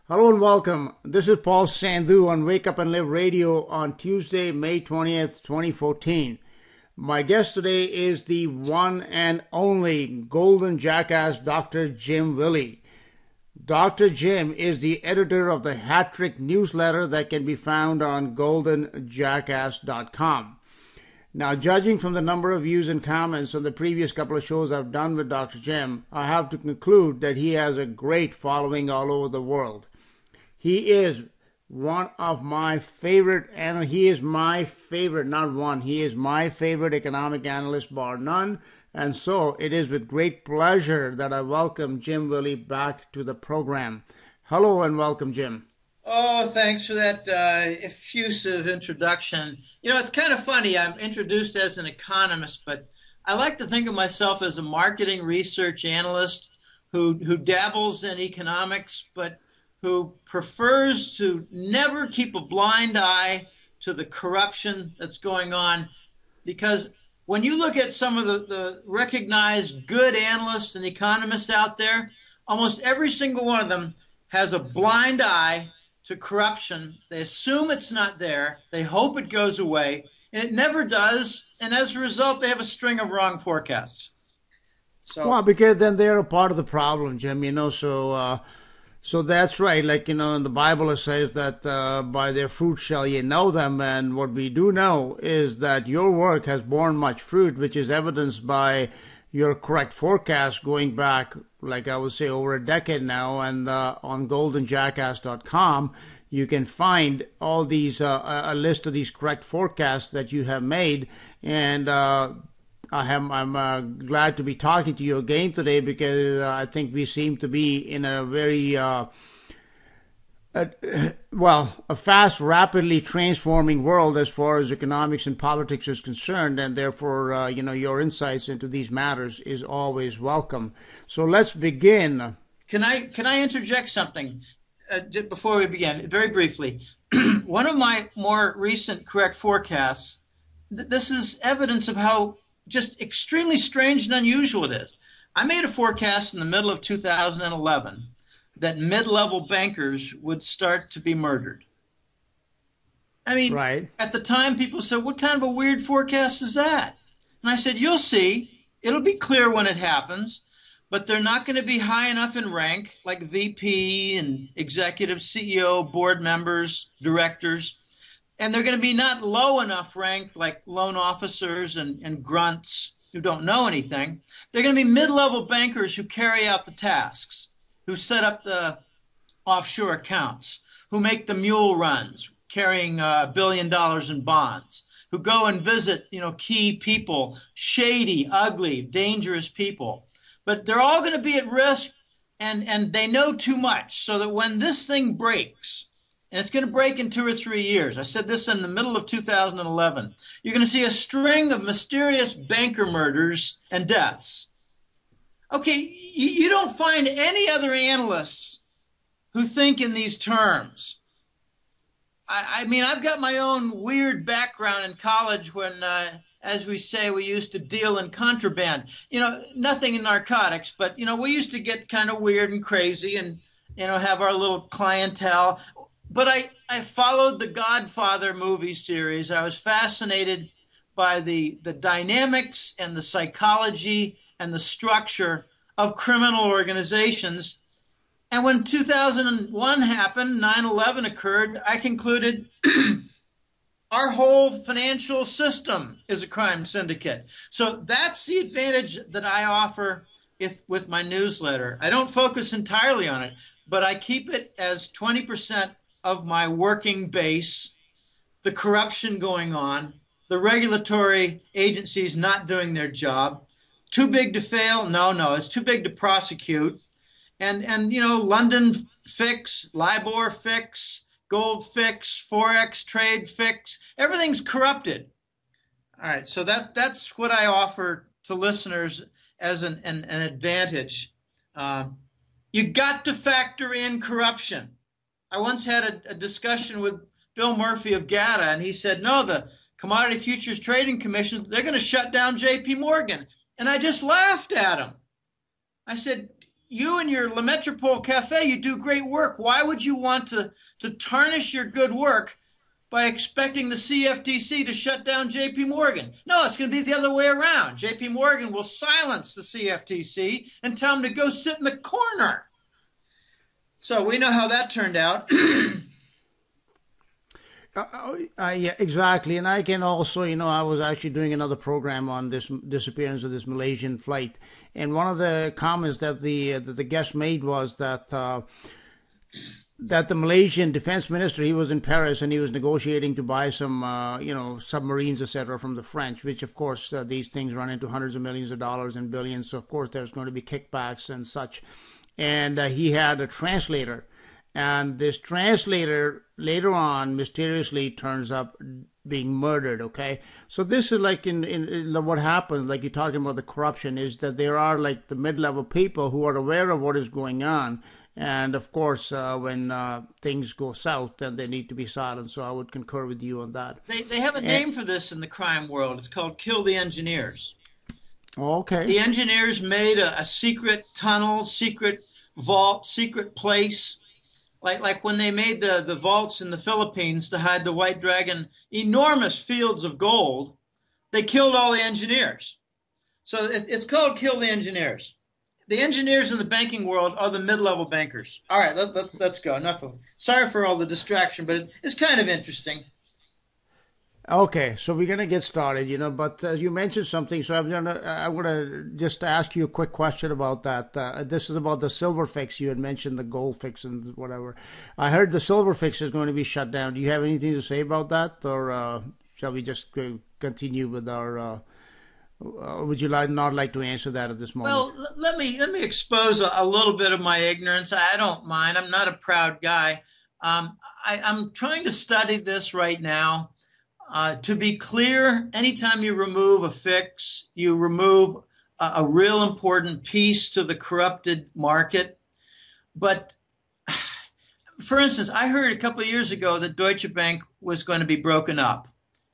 Hello and welcome. This is Paul Sandhu on Wake Up and Live Radio on Tuesday, May 20th, 2014. My guest today is the one and only golden jackass, Dr. Jim Willie. Dr. Jim is the editor of the Hat Trick newsletter that can be found on goldenjackass.com. Now, judging from the number of views and comments on the previous couple of shows I've done with Dr. Jim, I have to conclude that he has a great following all over the world. He is one of my favorite, and he is my favorite, not one, he is my favorite economic analyst, bar none. And so it is with great pleasure that I welcome Jim Willie back to the program. Hello and welcome, Jim. Oh, thanks for that effusive introduction. You know, it's kind of funny. I'm introduced as an economist, but I like to think of myself as a marketing research analyst who dabbles in economics, but who prefers to never keep a blind eye to the corruption that's going on. Because when you look at some of the recognized good analysts and economists out there, almost every single one of them has a blind eye to corruption. They assume it's not there. They hope it goes away, and it never does. And as a result, they have a string of wrong forecasts. Well, because then they're a part of the problem, Jim, so that's right. Like, in the Bible it says that by their fruit shall ye know them. And what we do know is that your work has borne much fruit, which is evidenced by your correct forecast going back, like I would say, over a decade now. And on goldenjackass.com, you can find all these, a list of these correct forecasts that you have made. And I'm glad to be talking to you again today because I think we seem to be in a very, a fast, rapidly transforming world as far as economics and politics is concerned, and therefore, your insights into these matters is always welcome. So let's begin. Can I interject something before we begin, very briefly? One of my more recent correct forecasts, this is evidence of how just extremely strange and unusual it is. I made a forecast in the middle of 2011 that mid-level bankers would start to be murdered. I mean, right. At the time, people said, what kind of a weird forecast is that? And I said, you'll see. It'll be clear when it happens, but they're not going to be high enough in rank, like VP and executive CEO, board members, directors. And they're going to be not low enough ranked like loan officers and grunts who don't know anything. They're going to be mid-level bankers who carry out the tasks, who set up the offshore accounts, who make the mule runs, carrying $1 billion in bonds, who go and visit, key people, shady, ugly, dangerous people. But they're all going to be at risk, and they know too much, so that when this thing breaks, and it's going to break in 2 or 3 years. I said this in the middle of 2011. You're going to see a string of mysterious banker murders and deaths. Okay, you don't find any other analysts who think in these terms. I mean, I've got my own weird background in college when, as we say, we used to deal in contraband. Nothing in narcotics, but, we used to get kind of weird and crazy and, have our little clientele. But I followed the Godfather movie series. I was fascinated by the dynamics and the psychology and the structure of criminal organizations. And when 2001 happened, 9/11 occurred, I concluded our whole financial system is a crime syndicate. So that's the advantage that I offer with my newsletter. I don't focus entirely on it, but I keep it as 20% of my working base, the corruption going on, the regulatory agencies not doing their job. Too big to fail? No, it's too big to prosecute. And London fix, LIBOR fix, gold fix, Forex trade fix, everything's corrupted. All right, so that's what I offer to listeners as an advantage. You got to factor in corruption. I once had a discussion with Bill Murphy of GATA, and he said, no, the Commodity Futures Trading Commission, they're going to shut down J.P. Morgan. And I just laughed at him. I said, you and your La Metropole Cafe, you do great work. Why would you want to tarnish your good work by expecting the CFTC to shut down JP Morgan? No, it's going to be the other way around. JP Morgan will silence the CFTC and tell them to go sit in the corner. So we know how that turned out. Yeah, exactly. And I can also, I was actually doing another program on this disappearance of this Malaysian flight, and one of the comments that the guest made was that that the Malaysian defense minister, he was in Paris and he was negotiating to buy some, submarines, etc., from the French, which of course these things run into hundreds of millions of dollars and billions. So of course there's going to be kickbacks and such. And he had a translator. And this translator later on mysteriously turns up being murdered, okay? So this is like in what happens, like you're talking about the corruption, is that there are like the mid-level people who are aware of what is going on. And of course, when things go south, then they need to be silenced. So I would concur with you on that. They have a name for this in the crime world. It's called kill the engineers. Okay. The engineers made a secret tunnel, secret vault, secret place. Like when they made the vaults in the Philippines to hide the White Dragon, enormous fields of gold, they killed all the engineers. So it's called kill the engineers. The engineers in the banking world are the mid-level bankers. All right, let's go. Enough of it. Sorry for all the distraction, but it's kind of interesting. Okay, so we're gonna get started, but you mentioned something, so I'm gonna just ask you a quick question about that. This is about the silver fix. You had mentioned the gold fix and whatever. I heard the silver fix is going to be shut down. Do you have anything to say about that, or shall we just continue with our? Would you not like to answer that at this moment? Well, let me expose a little bit of my ignorance. I don't mind. I'm not a proud guy. I'm trying to study this right now. To be clear, anytime you remove a fix, you remove a real important piece to the corrupted market. But for instance, I heard a couple of years ago that Deutsche Bank was going to be broken up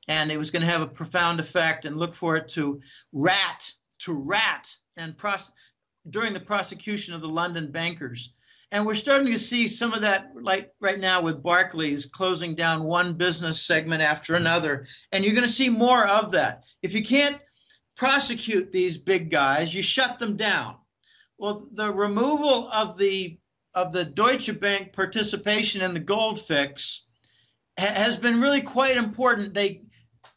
and it was going to have a profound effect, and look for it to rat and during the prosecution of the London bankers. And we're starting to see some of that, like right now with Barclays closing down one business segment after another. And you're going to see more of that. If you can't prosecute these big guys, you shut them down. Well, the removal of the Deutsche Bank participation in the gold fix has been really quite important.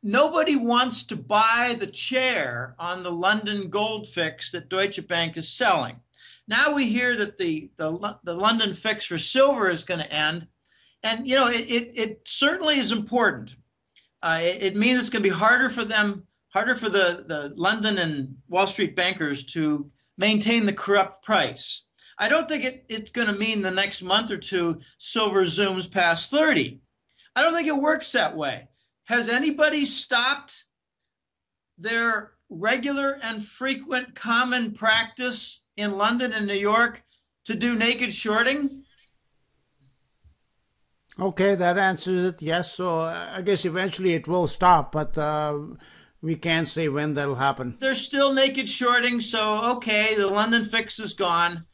Nobody wants to buy the chair on the London gold fix that Deutsche Bank is selling. Now we hear that the London fix for silver is going to end, and it certainly is important. It means it's going to be harder for the London and Wall Street bankers to maintain the corrupt price. I don't think it's going to mean the next month or two silver zooms past 30. I don't think it works that way. Has anybody stopped their regular and frequent common practice in London and New York to do naked shorting? Okay, that answers it. Yes, so I guess eventually it will stop, but we can't say when that'll happen. There's still naked shorting, so okay, the London fix is gone.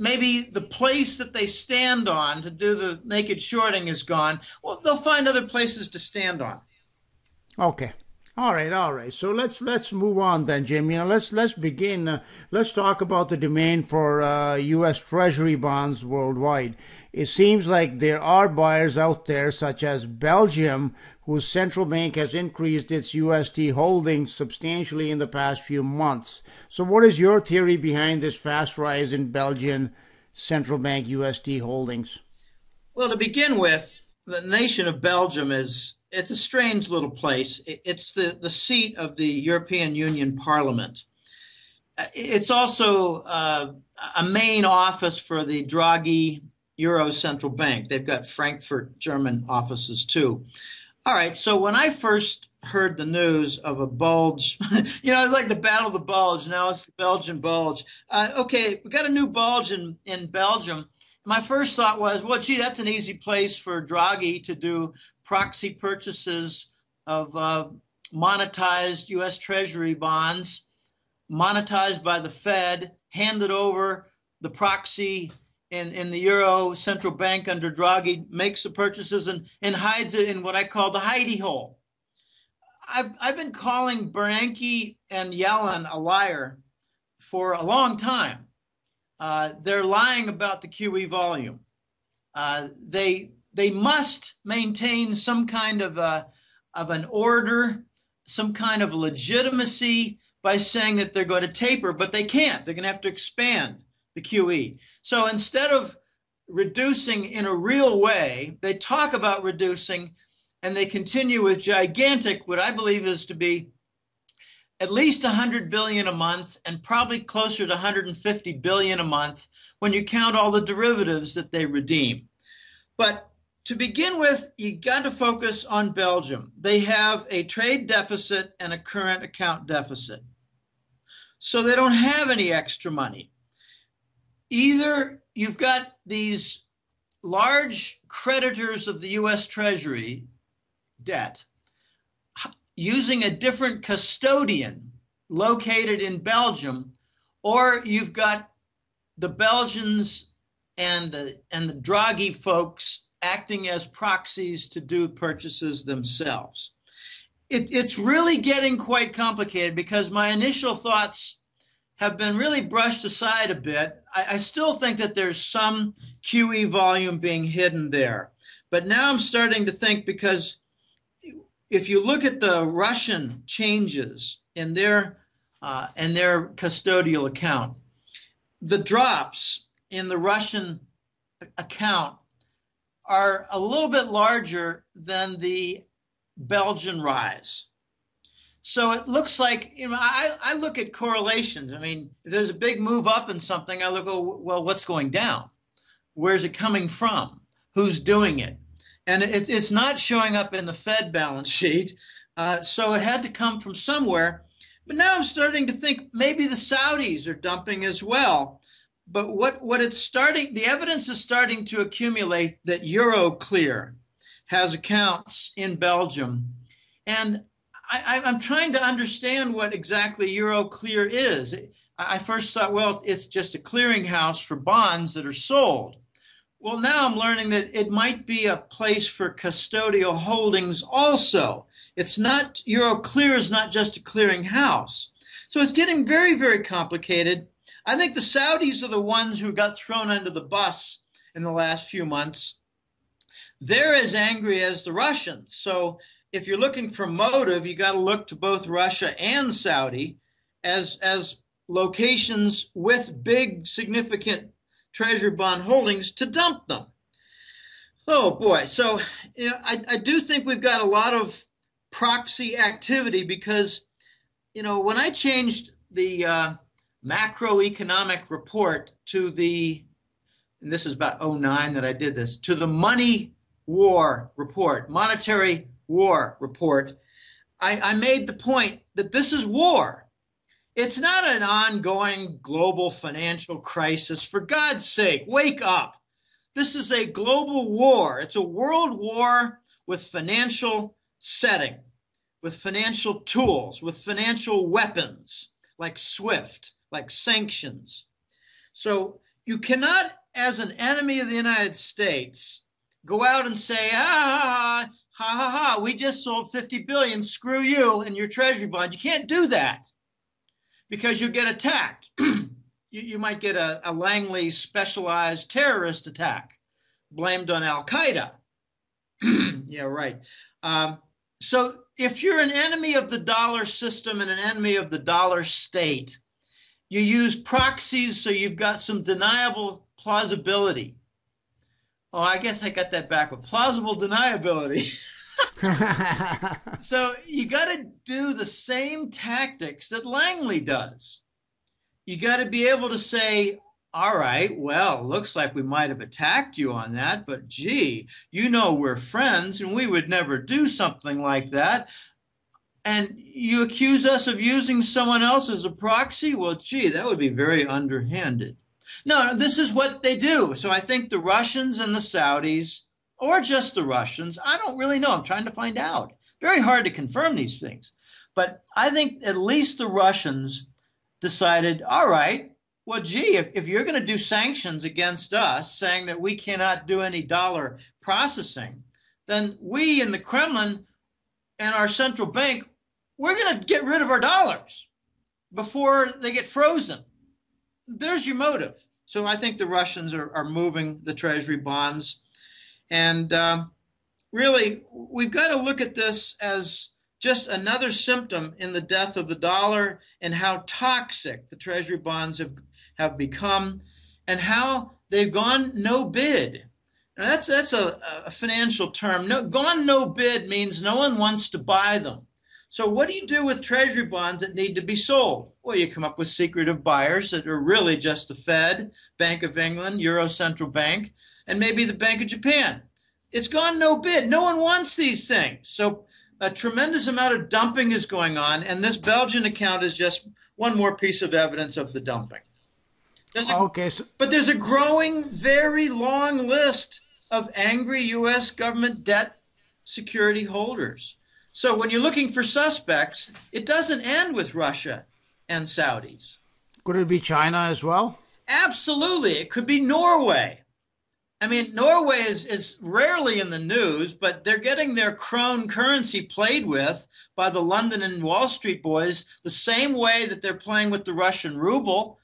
Maybe the place that they stand on to do the naked shorting is gone. Well, they'll find other places to stand on. Okay. All right. So let's move on then, Jim. Let's begin. Let's talk about the demand for U.S. Treasury bonds worldwide. It seems like there are buyers out there, such as Belgium, whose central bank has increased its USD holdings substantially in the past few months. So, what is your theory behind this fast rise in Belgian central bank USD holdings? Well, to begin with, the nation of Belgium it's a strange little place. It's the seat of the European Union Parliament. It's also a main office for the Draghi Euro Central Bank. They've got Frankfurt, German offices too. All right, so when I first heard the news of a bulge, it's like the Battle of the Bulge. Now it's the Belgian bulge. Okay, we got a new bulge in Belgium. My first thought was, well, gee, that's an easy place for Draghi to do proxy purchases of monetized U.S. Treasury bonds, monetized by the Fed, handed over the proxy in the Euro Central Bank under Draghi makes the purchases and hides it in what I call the hidey hole. I've been calling Bernanke and Yellen a liar for a long time. They're lying about the QE volume. They must maintain some kind of an order, some kind of legitimacy by saying that they're going to taper, but they can't. They're going to have to expand the QE. So instead of reducing in a real way, they talk about reducing, and they continue with gigantic, what I believe is to be at least 100 billion a month and probably closer to 150 billion a month when you count all the derivatives that they redeem. But to begin with, you got to focus on Belgium. They have a trade deficit and a current account deficit. So they don't have any extra money. Either you've got these large creditors of the U.S. Treasury debt using a different custodian located in Belgium, or you've got the Belgians and the Draghi folks acting as proxies to do purchases themselves. It's really getting quite complicated because my initial thoughts have been really brushed aside a bit. I still think that there's some QE volume being hidden there. But now I'm starting to think, because if you look at the Russian changes in their custodial account, the drops in the Russian account are a little bit larger than the Belgian rise. So it looks like, I look at correlations. I mean, if there's a big move up in something, I look, oh, well, what's going down? Where's it coming from? Who's doing it? And it's not showing up in the Fed balance sheet. So it had to come from somewhere. But now I'm starting to think maybe the Saudis are dumping as well. But what it's starting, the evidence is starting to accumulate that Euroclear has accounts in Belgium. And I'm trying to understand what exactly Euroclear is. I first thought, well, it's just a clearinghouse for bonds that are sold. Well, now I'm learning that it might be a place for custodial holdings also. It's not, Euroclear is not just a clearinghouse. So it's getting very, very complicated. I think the Saudis are the ones who got thrown under the bus in the last few months. They're as angry as the Russians. So if you're looking for motive, you got to look to both Russia and Saudi as locations with big, significant treasury bond holdings to dump them. Oh boy. So I do think we've got a lot of proxy activity because, when I changed the macroeconomic report to the, and this is about 2009 that I did this, to the money war report, monetary war report, I made the point that this is war. It's not an ongoing global financial crisis. For God's sake, wake up. This is a global war. It's a world war with financial setting, with financial tools, with financial weapons like SWIFT, like sanctions. So you cannot, as an enemy of the United States, go out and say, we just sold 50 billion, screw you and your treasury bond. You can't do that because you get attacked. You might get a Langley specialized terrorist attack blamed on Al-Qaeda. Yeah, right. So if you're an enemy of the dollar system and an enemy of the dollar state, you use proxies so you've got some deniable plausibility. Oh, I guess I got that backward. Plausible deniability. So you got to do the same tactics that Langley does. You got to be able to say, all right, well, looks like we might have attacked you on that, but gee, we're friends and we would never do something like that. And you accuse us of using someone else as a proxy? Well, gee, that would be very underhanded. No, this is what they do. So I think the Russians and the Saudis, or just the Russians, I don't really know. I'm trying to find out. Very hard to confirm these things. But I think at least the Russians decided, all right, well, gee, if you're going to do sanctions against us, saying that we cannot do any dollar processing, then we in the Kremlin and our central bank, we're going to get rid of our dollars before they get frozen. There's your motive. So I think the Russians are moving the treasury bonds. And really, we've got to look at this as just another symptom in the death of the dollar and how toxic the treasury bonds have become and how they've gone no bid. Now that's a financial term. Gone no bid means no one wants to buy them. So what do you do with treasury bonds that need to be sold? Well, you come up with secretive buyers that are really just the Fed, Bank of England, Euro Central Bank, and maybe the Bank of Japan. It's gone no bid. No one wants these things. So a tremendous amount of dumping is going on, and this Belgian account is just one more piece of evidence of the dumping. But there's a growing, very long list of angry U.S. government debt security holders. So when you're looking for suspects, it doesn't end with Russia and Saudis. Could it be China as well? Absolutely. It could be Norway. I mean, Norway is rarely in the news, but they're getting their krone currency played with by the London and Wall Street boys the same way that they're playing with the Russian ruble.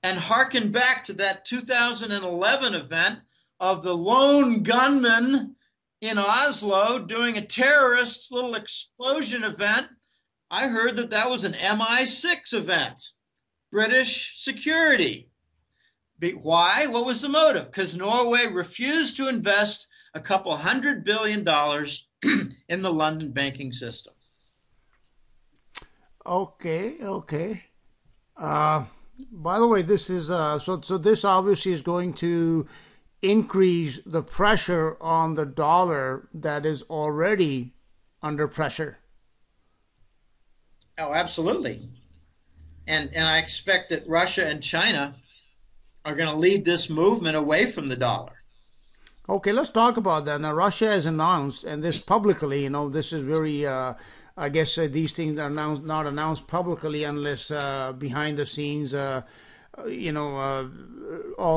And harken back to that 2011 event of the lone gunman in Oslo doing a terrorist little explosion event. I heard that that was an MI6 event, British security. Why? What was the motive? Because Norway refused to invest a couple $100 billion in the London banking system. Okay. By the way, this is so this obviously is going to increase the pressure on the dollar that is already under pressure. Oh, absolutely. And I expect that Russia and China are going to lead this movement away from the dollar. Okay, let's talk about that. Now, Russia has announced, and this publicly, this is very, I guess these things are not announced publicly unless behind the scenes, all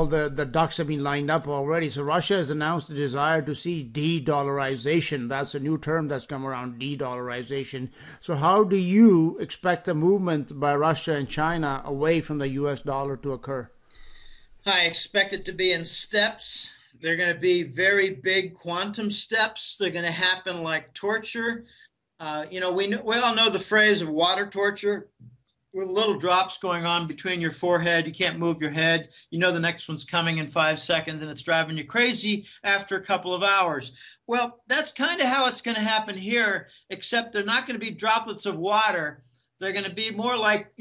the ducks have been lined up already. So Russia has announced the desire to see de-dollarization. That's a new term that's come around, de-dollarization. So how do you expect the movement by Russia and China away from the U.S. dollar to occur? I expect it to be in steps. They're going to be very big quantum steps. They're going to happen like torture. We all know the phrase of water torture, with little drops going on between your forehead. You can't move your head. You know the next one's coming in 5 seconds, and it's driving you crazy after a couple of hours. Well, that's kind of how it's going to happen here, except they're not going to be droplets of water. They're going to be more like,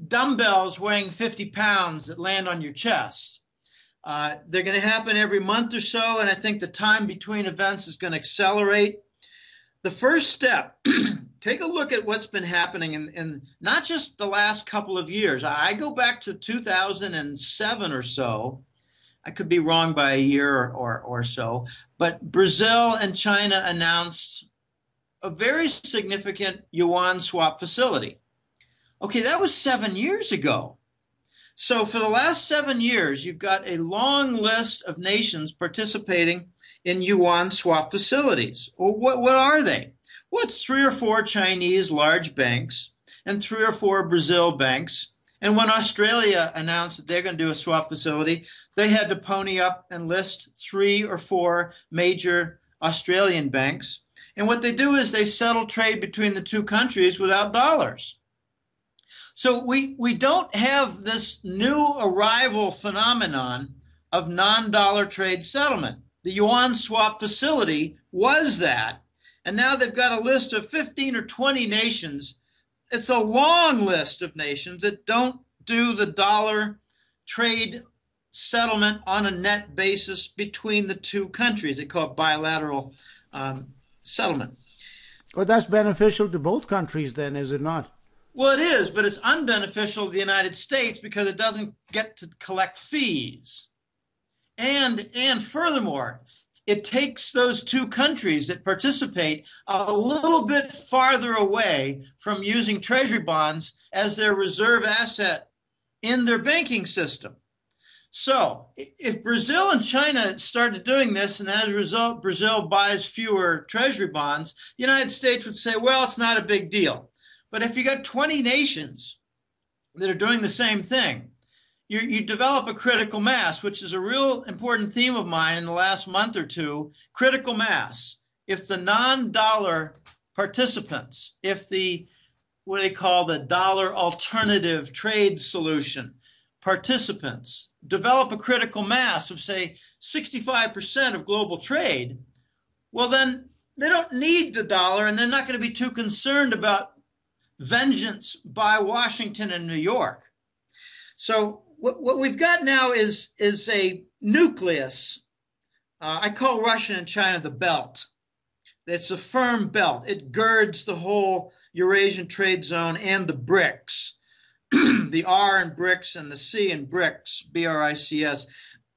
dumbbells weighing 50 pounds that land on your chest. They're going to happen every month or so, and I think the time between events is going to accelerate. The first step, take a look at what's been happening in not just the last couple of years. I go back to 2007 or so. I could be wrong by a year or so, but Brazil and China announced a very significant yuan swap facility. Okay, that was 7 years ago. So for the last 7 years, you've got a long list of nations participating in yuan swap facilities. Well, what are they? Well, it's 3 or 4 Chinese large banks and 3 or 4 Brazil banks. And when Australia announced that they're going to do a swap facility, they had to pony up and list 3 or 4 major Australian banks. And what they do is they settle trade between the two countries without dollars. So we don't have this new arrival phenomenon of non-dollar trade settlement. The yuan swap facility was that, and now they've got a list of 15 or 20 nations. It's a long list of nations that don't do the dollar trade settlement on a net basis between the two countries. They call it bilateral settlement. Well, that's beneficial to both countries then, is it not? Well, it is, but it's unbeneficial to the United States because it doesn't get to collect fees. And furthermore, it takes those two countries that participate a little bit farther away from using treasury bonds as their reserve asset in their banking system. So if Brazil and China started doing this, and as a result, Brazil buys fewer treasury bonds, the United States would say, well, it's not a big deal. But if you got 20 nations that are doing the same thing, you develop a critical mass, which is a real important theme of mine in the last month or two, critical mass. If the non-dollar participants, if the, what they call the dollar alternative trade solution participants develop a critical mass of, say, 65% of global trade, well, then they don't need the dollar, and they're not going to be too concerned about vengeance by Washington and New York. So what we've got now is a nucleus. I call Russia and China the belt. It's a firm belt. It girds the whole Eurasian trade zone and the BRICS. The R in BRICS and the C in BRICS, B-R-I-C-S,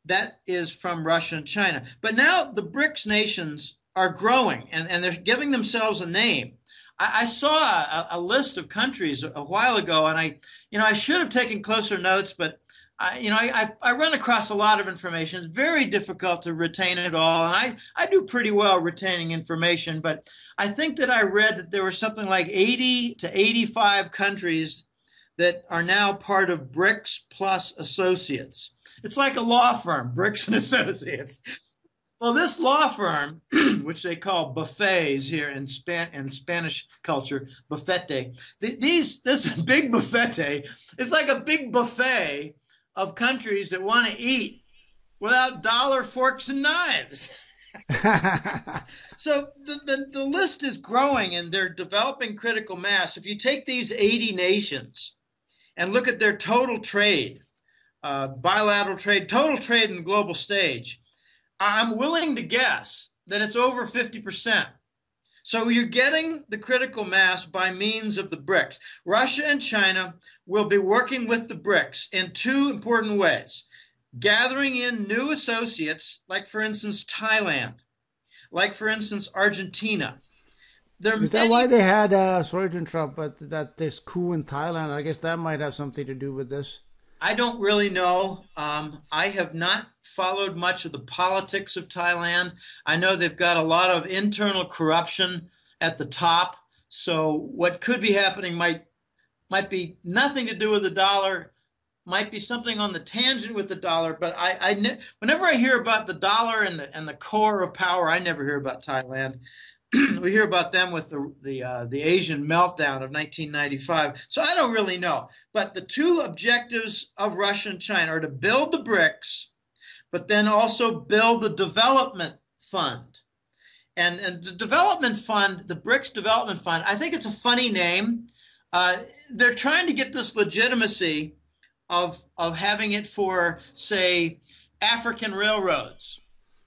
that is from Russia and China. But now the BRICS nations are growing, and they're giving themselves a name. I saw a list of countries a while ago, and I should have taken closer notes, but I run across a lot of information. It's very difficult to retain it all, and I do pretty well retaining information, but I think that I read that there were something like 80 to 85 countries that are now part of BRICS plus Associates. It's like a law firm, BRICS and Associates. Well, this law firm, which they call buffets here in Spanish culture, buffete, this big buffete, it's like a big buffet of countries that want to eat without dollar, forks, and knives. So the list is growing, and they're developing critical mass. If you take these 80 nations and look at their total trade, bilateral trade, total trade in the global stage, I'm willing to guess that it's over 50%. So you're getting the critical mass by means of the BRICS. Russia and China will be working with the BRICS in two important ways: gathering in new associates, like, for instance, Thailand, like, for instance, Argentina. Is that why they had, sorry to interrupt, but that this coup in Thailand, I guess that might have something to do with this? I don't really know. I have not followed much of the politics of Thailand. I know they've got a lot of internal corruption at the top. So what could be happening might be nothing to do with the dollar, might be something on the tangent with the dollar. But whenever I hear about the dollar and the core of power, I never hear about Thailand. We hear about them with the Asian meltdown of 1995. So I don't really know. But the two objectives of Russia and China are to build the BRICS, but then also build the development fund. And the development fund, the BRICS development fund, I think it's a funny name. They're trying to get this legitimacy of having it for, say, African railroads.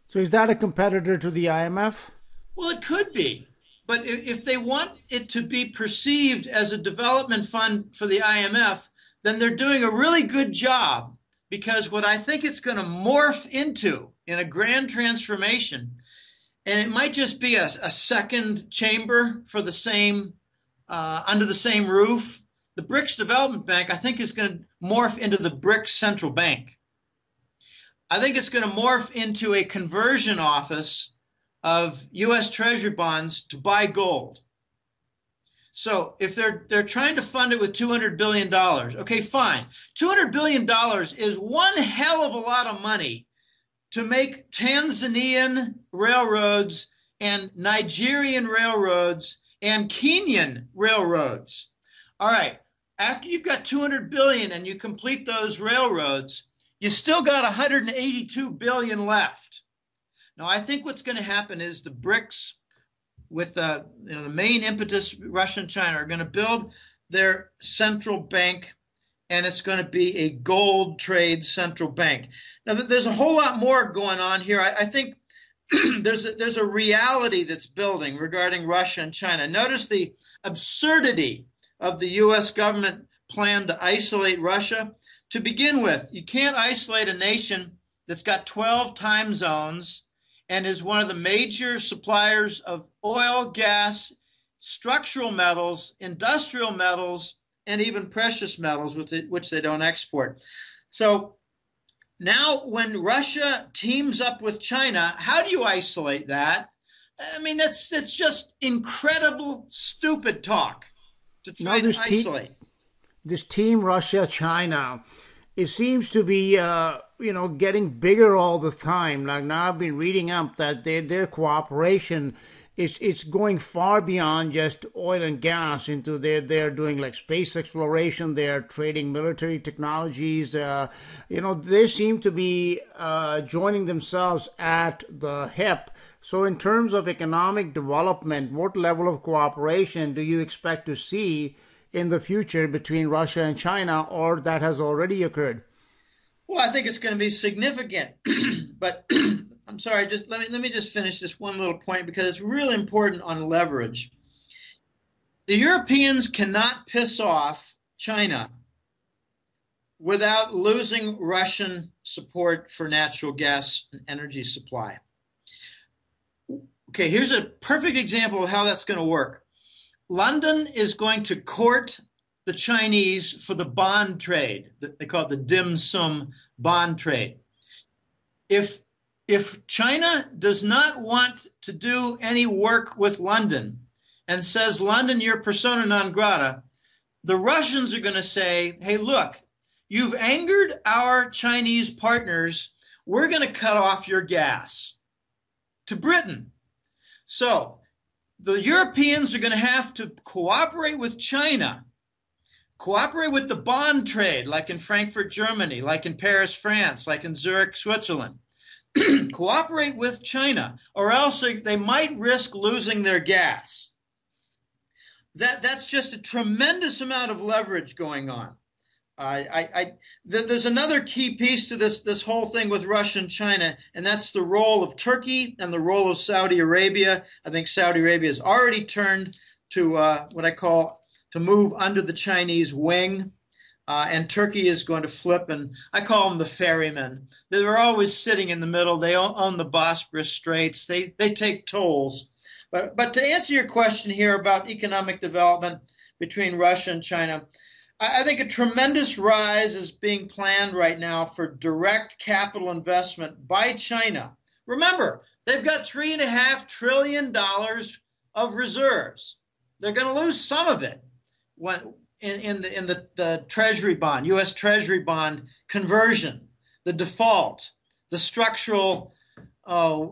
So is that a competitor to the IMF? Well, it could be, but if they want it to be perceived as a development fund for the IMF, then they're doing a really good job, because what I think it's going to morph into in a grand transformation, and it might just be a second chamber for the same, under the same roof. The BRICS Development Bank, I think, is going to morph into the BRICS Central Bank. I think it's going to morph into a conversion office of U.S. Treasury bonds to buy gold. So if they're trying to fund it with $200 billion, okay, fine. $200 billion is one hell of a lot of money to make Tanzanian railroads and Nigerian railroads and Kenyan railroads. All right, after you've got $200 billion and you complete those railroads, you still got $182 billion left. Now, I think what's going to happen is the BRICS, with the main impetus, Russia and China, are going to build their central bank, and it's going to be a gold trade central bank. Now, there's a whole lot more going on here. I think there's a reality that's building regarding Russia and China. Notice the absurdity of the U.S. government plan to isolate Russia. To begin with, you can't isolate a nation that's got 12 time zones and is one of the major suppliers of oil, gas, structural metals, industrial metals, and even precious metals, which they don't export. So now when Russia teams up with China, how do you isolate that? I mean, that's just incredible, stupid talk to try to isolate. This team Russia-China, it seems to be, getting bigger all the time. Like now I've been reading up that their cooperation it's going far beyond just oil and gas into they're doing like space exploration, they're trading military technologies, they seem to be joining themselves at the hip. So in terms of economic development, what level of cooperation do you expect to see in the future between Russia and China, or that has already occurred? Well, I think it's going to be significant, but I'm sorry. Just let me just finish this one little point because it's really important on leverage. The Europeans cannot piss off China without losing Russian support for natural gas and energy supply. Okay, here's a perfect example of how that's going to work. London is going to court the Chinese for the bond trade. They call it the dim sum bond trade. If China does not want to do any work with London and says, London, you're persona non grata, the Russians are going to say, hey, look, you've angered our Chinese partners. We're going to cut off your gas to Britain. So the Europeans are going to have to cooperate with China, cooperate with the bond trade, like in Frankfurt, Germany, like in Paris, France, like in Zurich, Switzerland. Cooperate with China, or else they might risk losing their gas. That's just a tremendous amount of leverage going on. There's another key piece to this whole thing with Russia and China, and that's the role of Turkey and the role of Saudi Arabia. I think Saudi Arabia has already turned to what I call to move under the Chinese wing, and Turkey is going to flip, and I call them the ferrymen. They're always sitting in the middle. They own the Bosporus Straits. They take tolls. But to answer your question here about economic development between Russia and China, I think a tremendous rise is being planned right now for direct capital investment by China. Remember, they've got $3.5 trillion of reserves. They're going to lose some of it in the Treasury bond, U.S. Treasury bond conversion, the default, the structural, I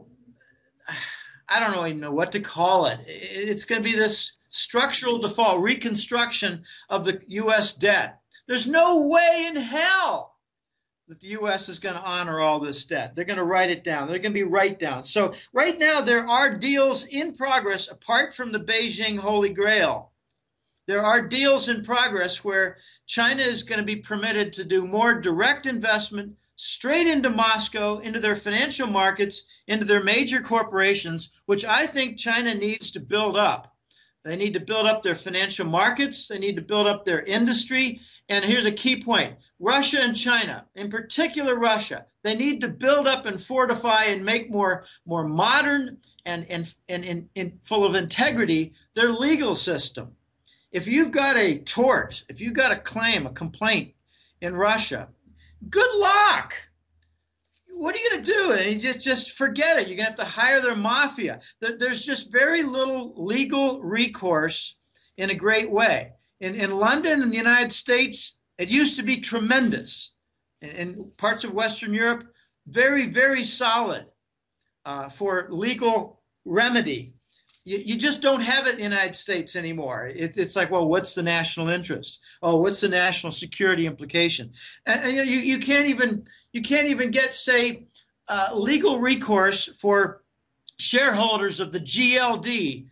don't even know what to call it. It's going to be this structural default, reconstruction of the U.S. debt. There's no way in hell that the U.S. is going to honor all this debt. They're going to write it down. They're going to be write-downs. So right now there are deals in progress apart from the Beijing Holy Grail. There are deals in progress where China is going to be permitted to do more direct investment straight into Moscow, into their financial markets, into their major corporations, which I think China needs to build up. They need to build up their financial markets. They need to build up their industry. And here's a key point. Russia and China, in particular Russia, they need to build up and fortify and make more modern and full of integrity their legal system. If you've got a tort, if you've got a claim, a complaint in Russia, good luck. What are you going to do? And you just forget it. You're going to have to hire their mafia. There's just very little legal recourse in a great way. In London and the United States, it used to be tremendous. In parts of Western Europe, very, very solid for legal remedy. You just don't have it in the United States anymore. It's like, well, what's the national interest? Oh, what's the national security implication? And you can't even get, say, legal recourse for shareholders of the GLD,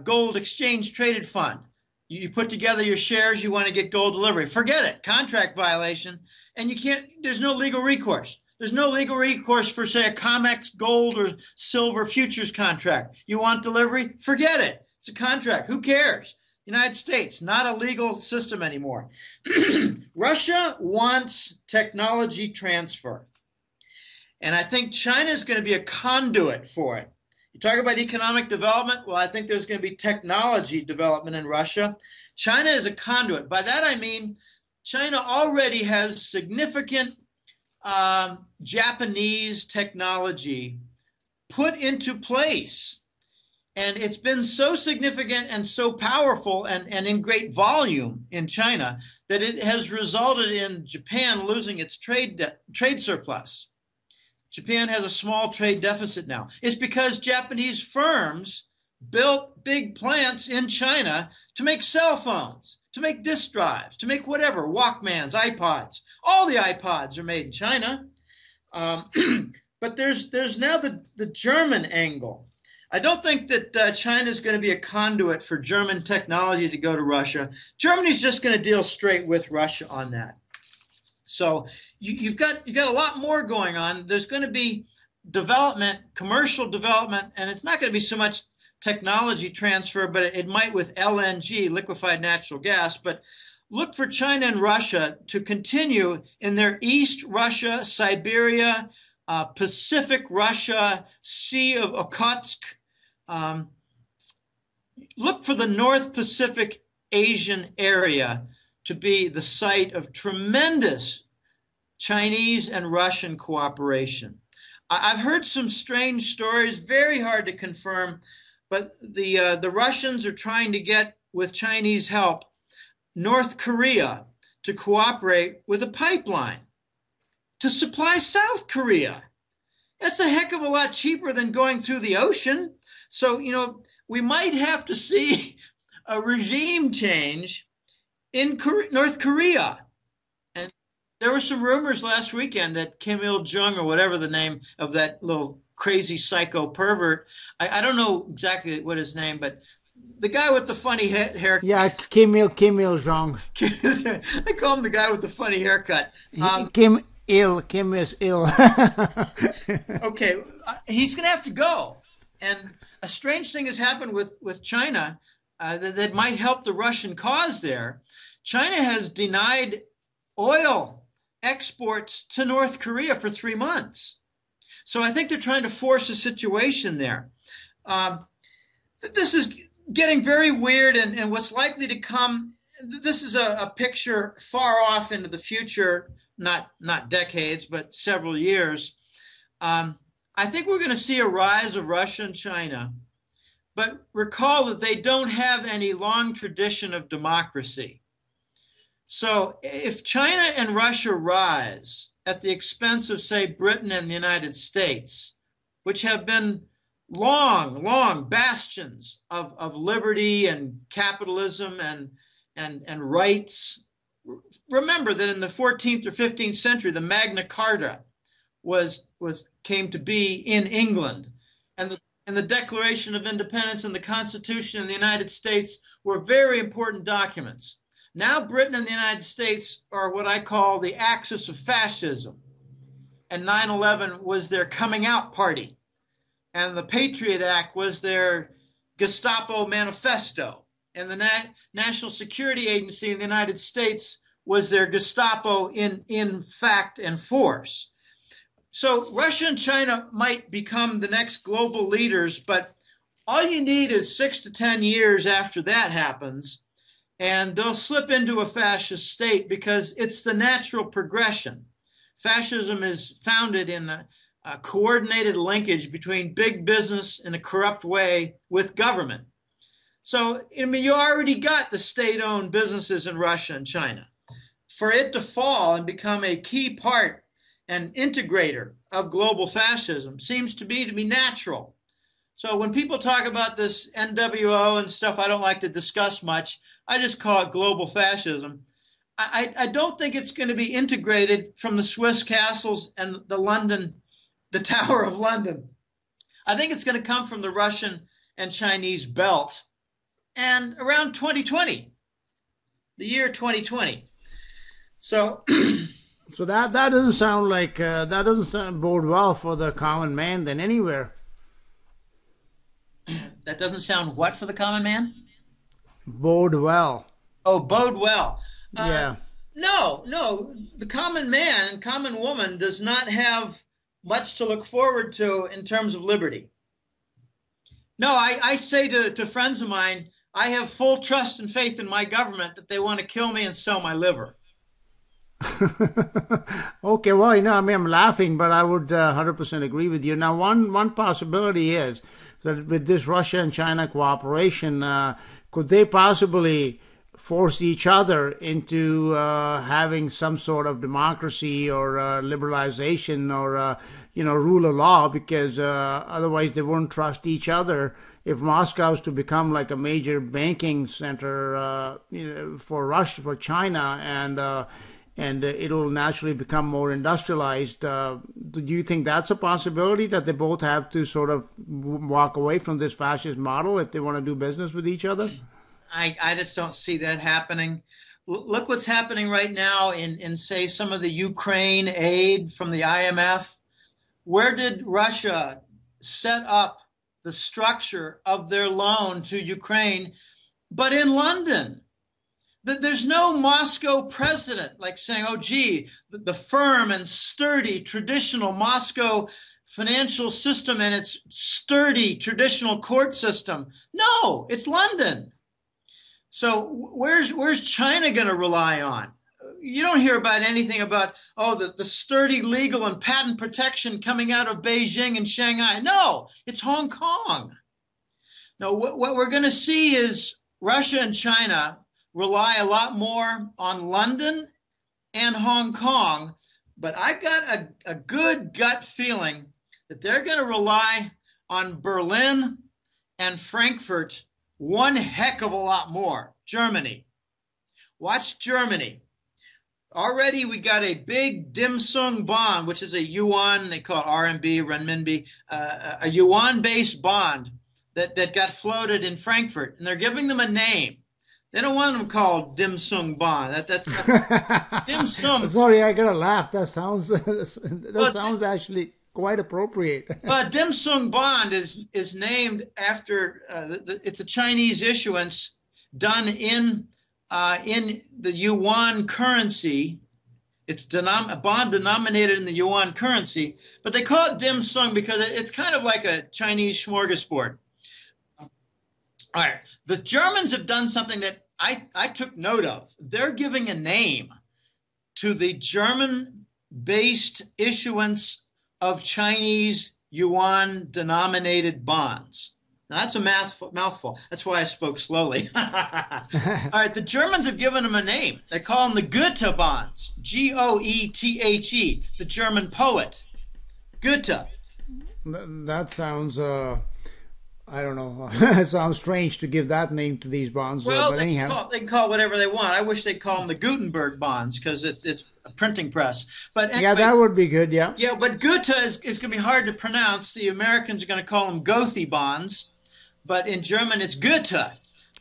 Gold Exchange Traded Fund. You put together your shares, you want to get gold delivery. Forget it, contract violation, and you can't. There's no legal recourse. There's no legal recourse for, say, a COMEX gold or silver futures contract. You want delivery? Forget it. It's a contract. Who cares? United States, not a legal system anymore. Russia wants technology transfer. And I think China is going to be a conduit for it. You talk about economic development. Well, I think there's going to be technology development in Russia. China is a conduit. By that I mean China already has significant Japanese technology put into place. And it's been so significant and so powerful and in great volume in China that it has resulted in Japan losing its trade surplus. Japan has a small trade deficit now. It's because Japanese firms built big plants in China to make cell phones, to make disk drives, to make whatever, Walkmans, iPods. All the iPods are made in China. But there's now the German angle. I don't think that China is going to be a conduit for German technology to go to Russia. Germany's just going to deal straight with Russia on that. So you've got a lot more going on. There's going to be development, commercial development, and it's not going to be so much technology transfer, but it might with LNG, liquefied natural gas. But look for China and Russia to continue in their East Russia, Siberia, Pacific Russia, Sea of Okhotsk. Look for the North Pacific Asian area to be the site of tremendous Chinese and Russian cooperation. I've heard some strange stories, very hard to confirm, but the Russians are trying to get, with Chinese help, North Korea to cooperate with a pipeline to supply South Korea. That's a heck of a lot cheaper than going through the ocean. So, we might have to see a regime change in North Korea. And there were some rumors last weekend that Kim Il-jung, or whatever the name of that little crazy psycho pervert, I don't know exactly what his name, but the guy with the funny haircut. Yeah, Kim Il-jung. I call him the guy with the funny haircut. Kim is ill. Okay, he's going to have to go. And a strange thing has happened with China that might help the Russian cause there. China has denied oil exports to North Korea for 3 months. So I think they're trying to force a situation there. This is getting very weird, and what's likely to come, this is a picture far off into the future, not decades, but several years. I think we're going to see a rise of Russia and China, but recall that they don't have any long tradition of democracy. So if China and Russia rise at the expense of, say, Britain and the United States, which have been long bastions of liberty and capitalism and rights. Remember that in the 14th or 15th century, the Magna Carta came to be in England, and the Declaration of Independence and the Constitution of the United States were very important documents. Now Britain and the United States are what I call the axis of fascism, and 9/11 was their coming out party, and the Patriot Act was their Gestapo manifesto, and the National Security Agency in the United States was their Gestapo in fact and force. So Russia and China might become the next global leaders, but all you need is 6 to 10 years after that happens, and they'll slip into a fascist state because it's the natural progression. Fascism is founded in a coordinated linkage between big business in a corrupt way with government. So, you already got the state-owned businesses in Russia and China. For it to fall and become a key part and integrator of global fascism seems to be natural. So when people talk about this NWO and stuff I don't like to discuss much, I just call it global fascism. I don't think it's going to be integrated from the Swiss castles and the Tower of London. I think it's going to come from the Russian and Chinese belt, and around 2020, the year 2020. So, so that doesn't sound like that doesn't bode well for the common man then anywhere. That doesn't sound what for the common man? Bode well. Oh, bode well. Yeah. No. The common man and common woman does not have much to look forward to in terms of liberty. No, I say to friends of mine, I have full trust and faith in my government that they want to kill me and sell my liver. Okay, well, I mean, I'm laughing, but I would 100% agree with you. Now, one possibility is that with this Russia and China cooperation, could they possibly force each other into having some sort of democracy or liberalization or rule of law? Because otherwise they wouldn't trust each other. If Moscow is to become like a major banking center for Russia, for China, and it'll naturally become more industrialized. Do you think that's a possibility, that they both have to sort of walk away from this fascist model if they want to do business with each other? I just don't see that happening. Look what's happening right now in say, some of the Ukraine aid from the IMF. Where did Russia set up the structure of their loan to Ukraine? But in London. There's no Moscow president like saying, oh, gee, the firm and sturdy traditional Moscow financial system and its sturdy traditional court system. No, it's London. So where's China going to rely on? You don't hear about anything about, oh, the sturdy legal and patent protection coming out of Beijing and Shanghai. No, it's Hong Kong. No, what we're going to see is Russia and China rely a lot more on London and Hong Kong, but I've got a good gut feeling that they're going to rely on Berlin and Frankfurt one heck of a lot more. Germany. Watch Germany. Already we got a big dim sum bond, which is a yuan, they call it RMB, renminbi, a yuan-based bond that got floated in Frankfurt, and they're giving them a name. They don't want them called dim sum bond. That's dim sum. Sorry, I gotta laugh. That sounds actually quite appropriate. But dim sum bond is named after it's a Chinese issuance done in the yuan currency. It's a bond denominated in the yuan currency, but they call it dim sum because it's kind of like a Chinese smorgasbord. All right, the Germans have done something that I took note of. They're giving a name to the German-based issuance of Chinese yuan-denominated bonds. Now, that's a mouthful. That's why I spoke slowly. All right, the Germans have given them a name. They call them the Goethe bonds, Goethe, the German poet. Goethe. That sounds... I don't know. It sounds strange to give that name to these bonds. Well, but anyhow, they can call it whatever they want. I wish they'd call them the Gutenberg bonds because it's a printing press. But anyway, yeah, that would be good. Yeah. Yeah, but Goethe is going to be hard to pronounce. The Americans are going to call them Goethe bonds, but in German it's Goethe.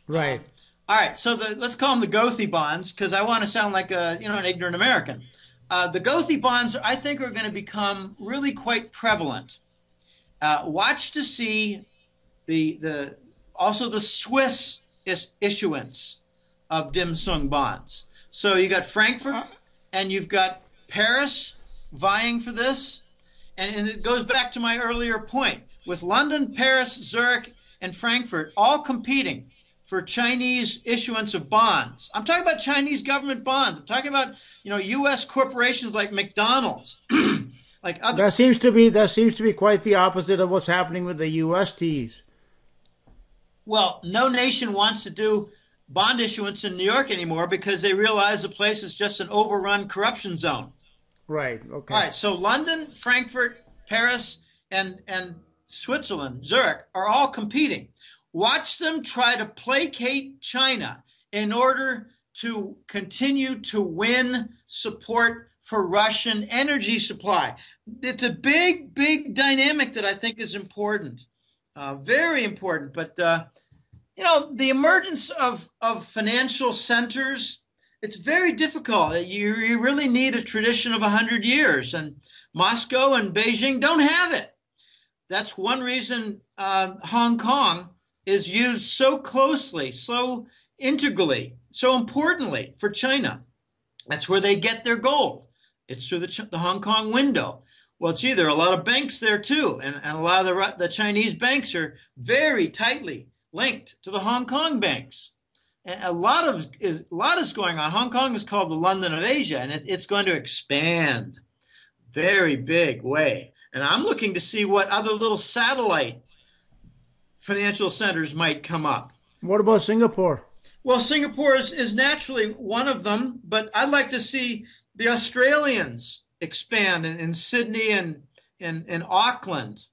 Right. All right. So let's call them the Goethe bonds because I want to sound like an ignorant American. The Goethe bonds, I think, are going to become really quite prevalent. Watch to see. Also the Swiss issuance of dim sum bonds. So you got Frankfurt and you've got Paris vying for this. And it goes back to my earlier point with London, Paris, Zurich, and Frankfurt all competing for Chinese issuance of bonds. I'm talking about Chinese government bonds. I'm talking about, U.S. corporations like McDonald's. Like other. That seems to be quite the opposite of what's happening with the USTs. Well, no nation wants to do bond issuance in New York anymore because they realize the place is just an overrun corruption zone. Right. Okay. All right. So London, Frankfurt, Paris, and Switzerland, Zurich, are all competing. Watch them try to placate China in order to continue to win support for Russian energy supply. It's a big, big dynamic that I think is important. Very important, but the emergence of financial centers, it's very difficult. You really need a tradition of 100 years, and Moscow and Beijing don't have it. That's one reason Hong Kong is used so closely, so integrally, so importantly for China. That's where they get their gold. It's through the Hong Kong window. Well, gee, there are a lot of banks there too, and a lot of the Chinese banks are very tightly linked to the Hong Kong banks. And a lot is going on. Hong Kong is called the London of Asia, and it's going to expand very big way. And I'm looking to see what other little satellite financial centers might come up. What about Singapore? Well, Singapore is naturally one of them, but I'd like to see the Australians expand in Sydney and in Auckland,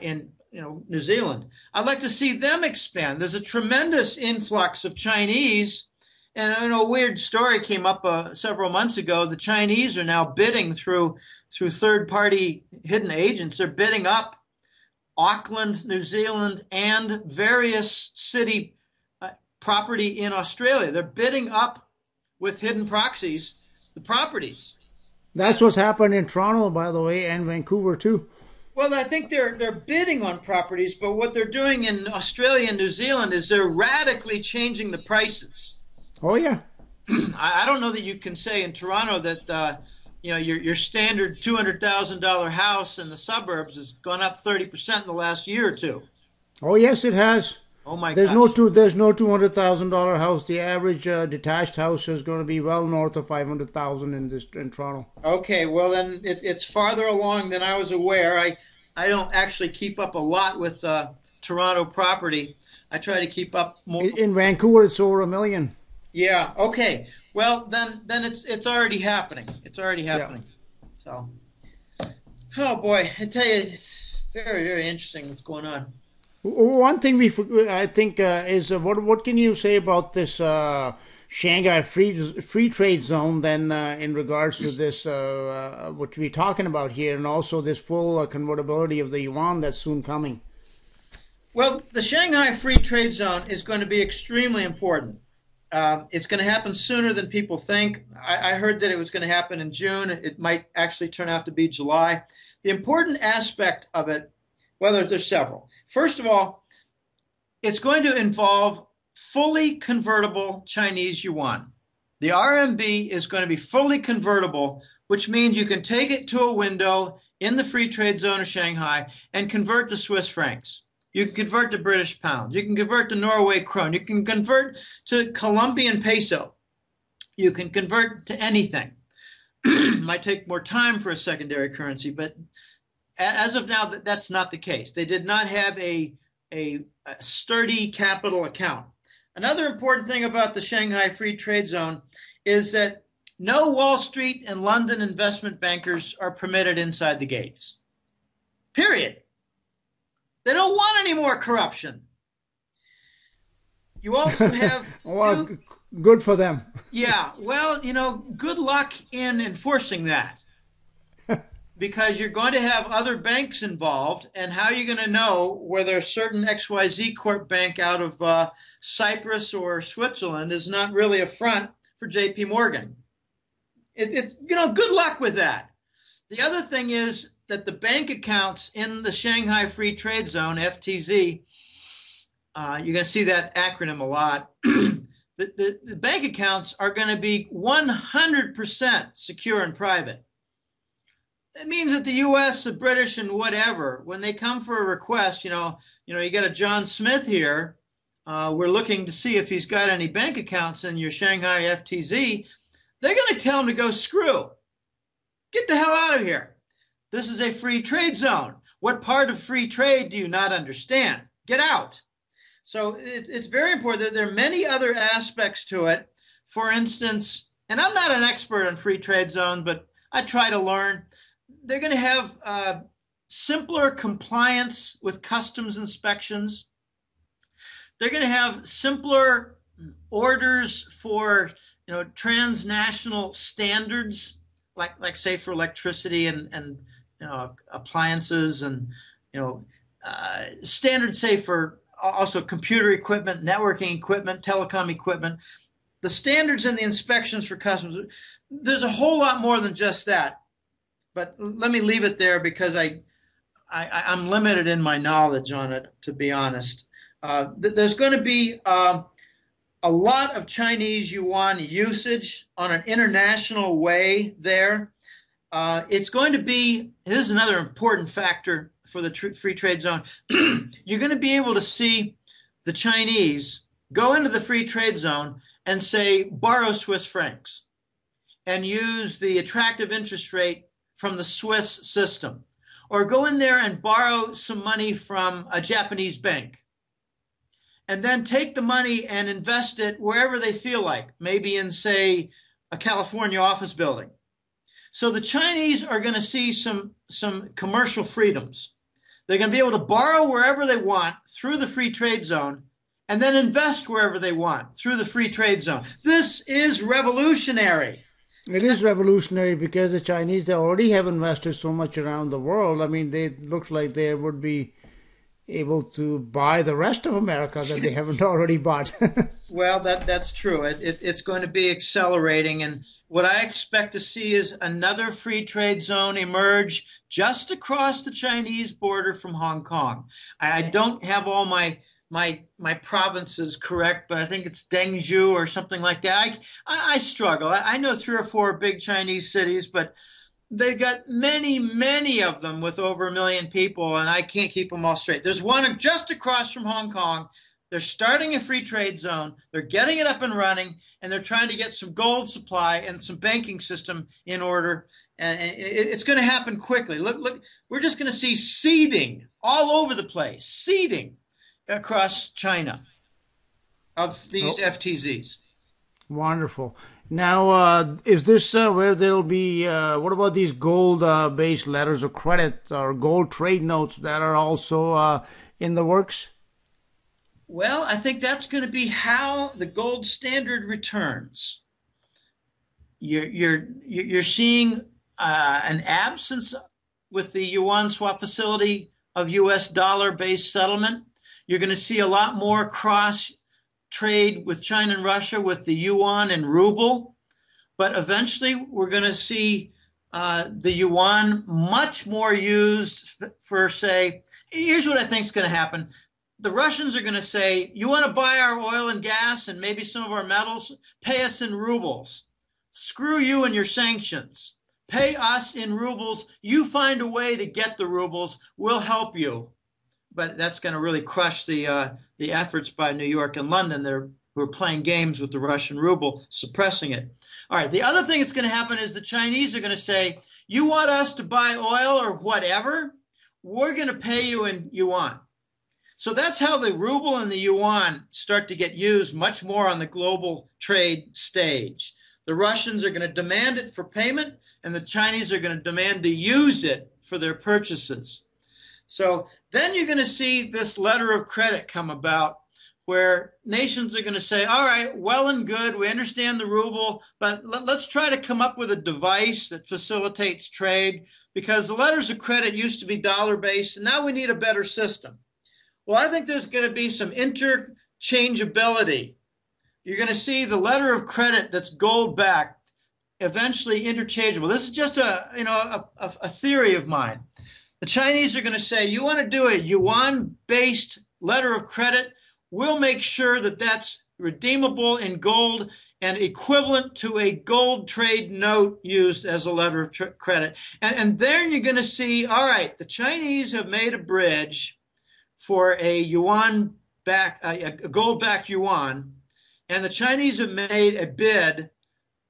in New Zealand. I'd like to see them expand. There's a tremendous influx of Chinese, and a weird story came up several months ago. The Chinese are now bidding through third-party hidden agents. They're bidding up Auckland, New Zealand, and various city property in Australia. They're bidding up with hidden proxies the properties. That's what's happened in Toronto, by the way, and Vancouver too. Well, I think they're bidding on properties, but what they're doing in Australia and New Zealand is they're radically changing the prices. Oh yeah. I don't know that you can say in Toronto that your standard $200,000 house in the suburbs has gone up 30% in the last year or two. Oh yes, it has. Oh my There's gosh. there's no $200,000 house. The average detached house is going to be well north of 500,000 in Toronto. Okay, well then it's farther along than I was aware. I don't actually keep up a lot with Toronto property. I try to keep up more. In Vancouver, it's over 1 million. Yeah. Okay. Well, then it's already happening. It's already happening. Yeah. So, oh boy, I tell you, it's very, very interesting what's going on. One thing I think is what can you say about this Shanghai free trade zone then in regards to this what we're talking about here, and also this full convertibility of the yuan that's soon coming? Well, the Shanghai free trade zone is going to be extremely important. It's going to happen sooner than people think. I heard that it was going to happen in June. It might actually turn out to be July. The important aspect of it, well, there's several. First of all, it's going to involve fully convertible Chinese yuan. The RMB is going to be fully convertible, which means you can take it to a window in the free trade zone of Shanghai and convert to Swiss francs. You can convert to British pounds. You can convert to Norway krone. You can convert to Colombian peso. You can convert to anything. Might take more time for a secondary currency, but as of now, that's not the case. They did not have a sturdy capital account. Another important thing about the Shanghai Free Trade Zone is that no Wall Street and London investment bankers are permitted inside the gates. Period. They don't want any more corruption. You also have... Well, good for them. Yeah, well, good luck in enforcing that. Because you're going to have other banks involved, and how are you going to know whether a certain XYZ Corp bank out of Cyprus or Switzerland is not really a front for JP Morgan? Good luck with that. The other thing is that the bank accounts in the Shanghai Free Trade Zone, FTZ, you're going to see that acronym a lot. The bank accounts are going to be 100% secure and private. It means that the U.S., the British, and whatever, when they come for a request, you got a John Smith here. We're looking to see if he's got any bank accounts in your Shanghai FTZ. They're going to tell him to go screw. Get the hell out of here. This is a free trade zone. What part of free trade do you not understand? Get out. So it's very important. There are many other aspects to it. For instance, and I'm not an expert on free trade zones, but I try to learn. They're going to have simpler compliance with customs inspections. They're going to have simpler orders for transnational standards, like say for electricity and appliances, and standards say for also computer equipment, networking equipment, telecom equipment. The standards and the inspections for customs. There's a whole lot more than just that. But let me leave it there because I'm limited in my knowledge on it, to be honest. There's going to be a lot of Chinese yuan usage on an international way there. It's going to be, this is another important factor for the free trade zone. You're going to be able to see the Chinese go into the free trade zone and say, borrow Swiss francs and use the attractive interest rate from the Swiss system, or go in there and borrow some money from a Japanese bank, and then take the money and invest it wherever they feel like, maybe in, say, a California office building. So the Chinese are going to see some commercial freedoms. They're going to be able to borrow wherever they want through the free trade zone, and then invest wherever they want through the free trade zone. This is revolutionary. It is revolutionary because the Chinese, they already have invested so much around the world. I mean, it looks like they would be able to buy the rest of America that they haven't already bought. Well, that's true. It's going to be accelerating. And what I expect to see is another free trade zone emerge just across the Chinese border from Hong Kong. I don't have all my provinces correct, but I think it's Dengzhou or something like that. I struggle. I know 3 or 4 big Chinese cities, but they got many of them with over 1 million people, and I can't keep them all straight. There's one just across from Hong Kong. They're starting a free trade zone. They're getting it up and running, and they're trying to get some gold supply and some banking system in order. And it's going to happen quickly. Look, we're just going to see seeding all over the place, seeding across China of these FTZs. Wonderful. Now, is this where there'll be, what about these gold-based letters of credit or gold trade notes that are also in the works? Well, I think that's going to be how the gold standard returns. You're seeing an absence with the yuan swap facility of U.S. dollar-based settlement. You're going to see a lot more cross trade with China and Russia with the yuan and ruble. But eventually we're going to see the yuan much more used for, say, here's what I think is going to happen. The Russians are going to say, you want to buy our oil and gas and maybe some of our metals? Pay us in rubles. Screw you and your sanctions. Pay us in rubles. You find a way to get the rubles. We'll help you. But that's going to really crush the efforts by New York and London. Who are playing games with the Russian ruble, suppressing it. All right, the other thing that's going to happen is the Chinese are going to say, you want us to buy oil or whatever? We're going to pay you in yuan. So that's how the ruble and the yuan start to get used much more on the global trade stage. The Russians are going to demand it for payment, and the Chinese are going to demand to use it for their purchases. So then you're going to see this letter of credit come about where nations are going to say, all right, well and good, we understand the ruble, but let's try to come up with a device that facilitates trade, because the letters of credit used to be dollar-based, and now we need a better system. Well, I think there's going to be some interchangeability. You're going to see the letter of credit that's gold-backed eventually interchangeable. This is just a theory of mine. The Chinese are going to say, you want to do a yuan-based letter of credit? We'll make sure that that's redeemable in gold and equivalent to a gold trade note used as a letter of credit. And then you're going to see, all right, the Chinese have made a bridge for a gold-backed yuan, and the Chinese have made a bid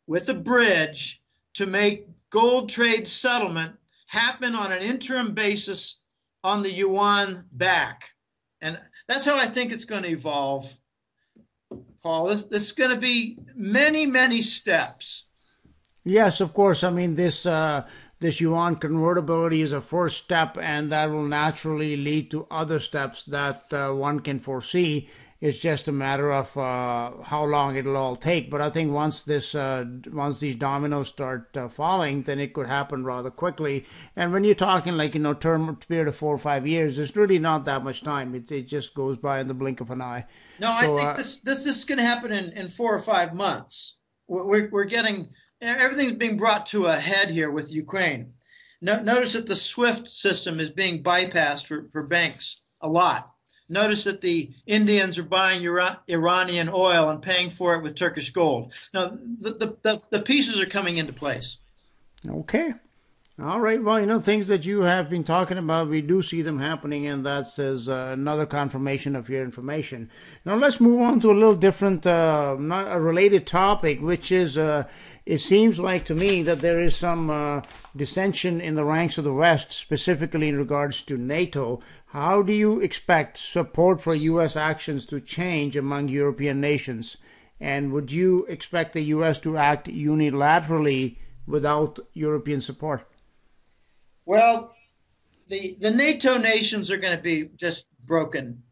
with a bridge to make gold trade settlement happen on an interim basis on the yuan back. And that's how I think it's going to evolve, Paul. This is going to be many steps. Yes, of course. I mean, this yuan convertibility is a first step, and that will naturally lead to other steps that one can foresee. It's just a matter of how long it'll all take. But I think once these dominoes start falling, then it could happen rather quickly. And when you're talking term period of 4 or 5 years, it's really not that much time. It just goes by in the blink of an eye. No, so, I think this is going to happen in 4 or 5 months. We're getting everything's being brought to a head here with Ukraine. Notice that the SWIFT system is being bypassed for banks a lot. Notice that the Indians are buying Iranian oil and paying for it with Turkish gold. Now, the pieces are coming into place. Okay. All right. Well, things that you have been talking about, we do see them happening, and that's another confirmation of your information. Now, let's move on to a little different, not a related topic, which is it seems like to me that there is some dissension in the ranks of the West, specifically in regards to NATO. How do you expect support for U.S. actions to change among European nations? And would you expect the U.S. to act unilaterally without European support? Well, the NATO nations are going to be just broken.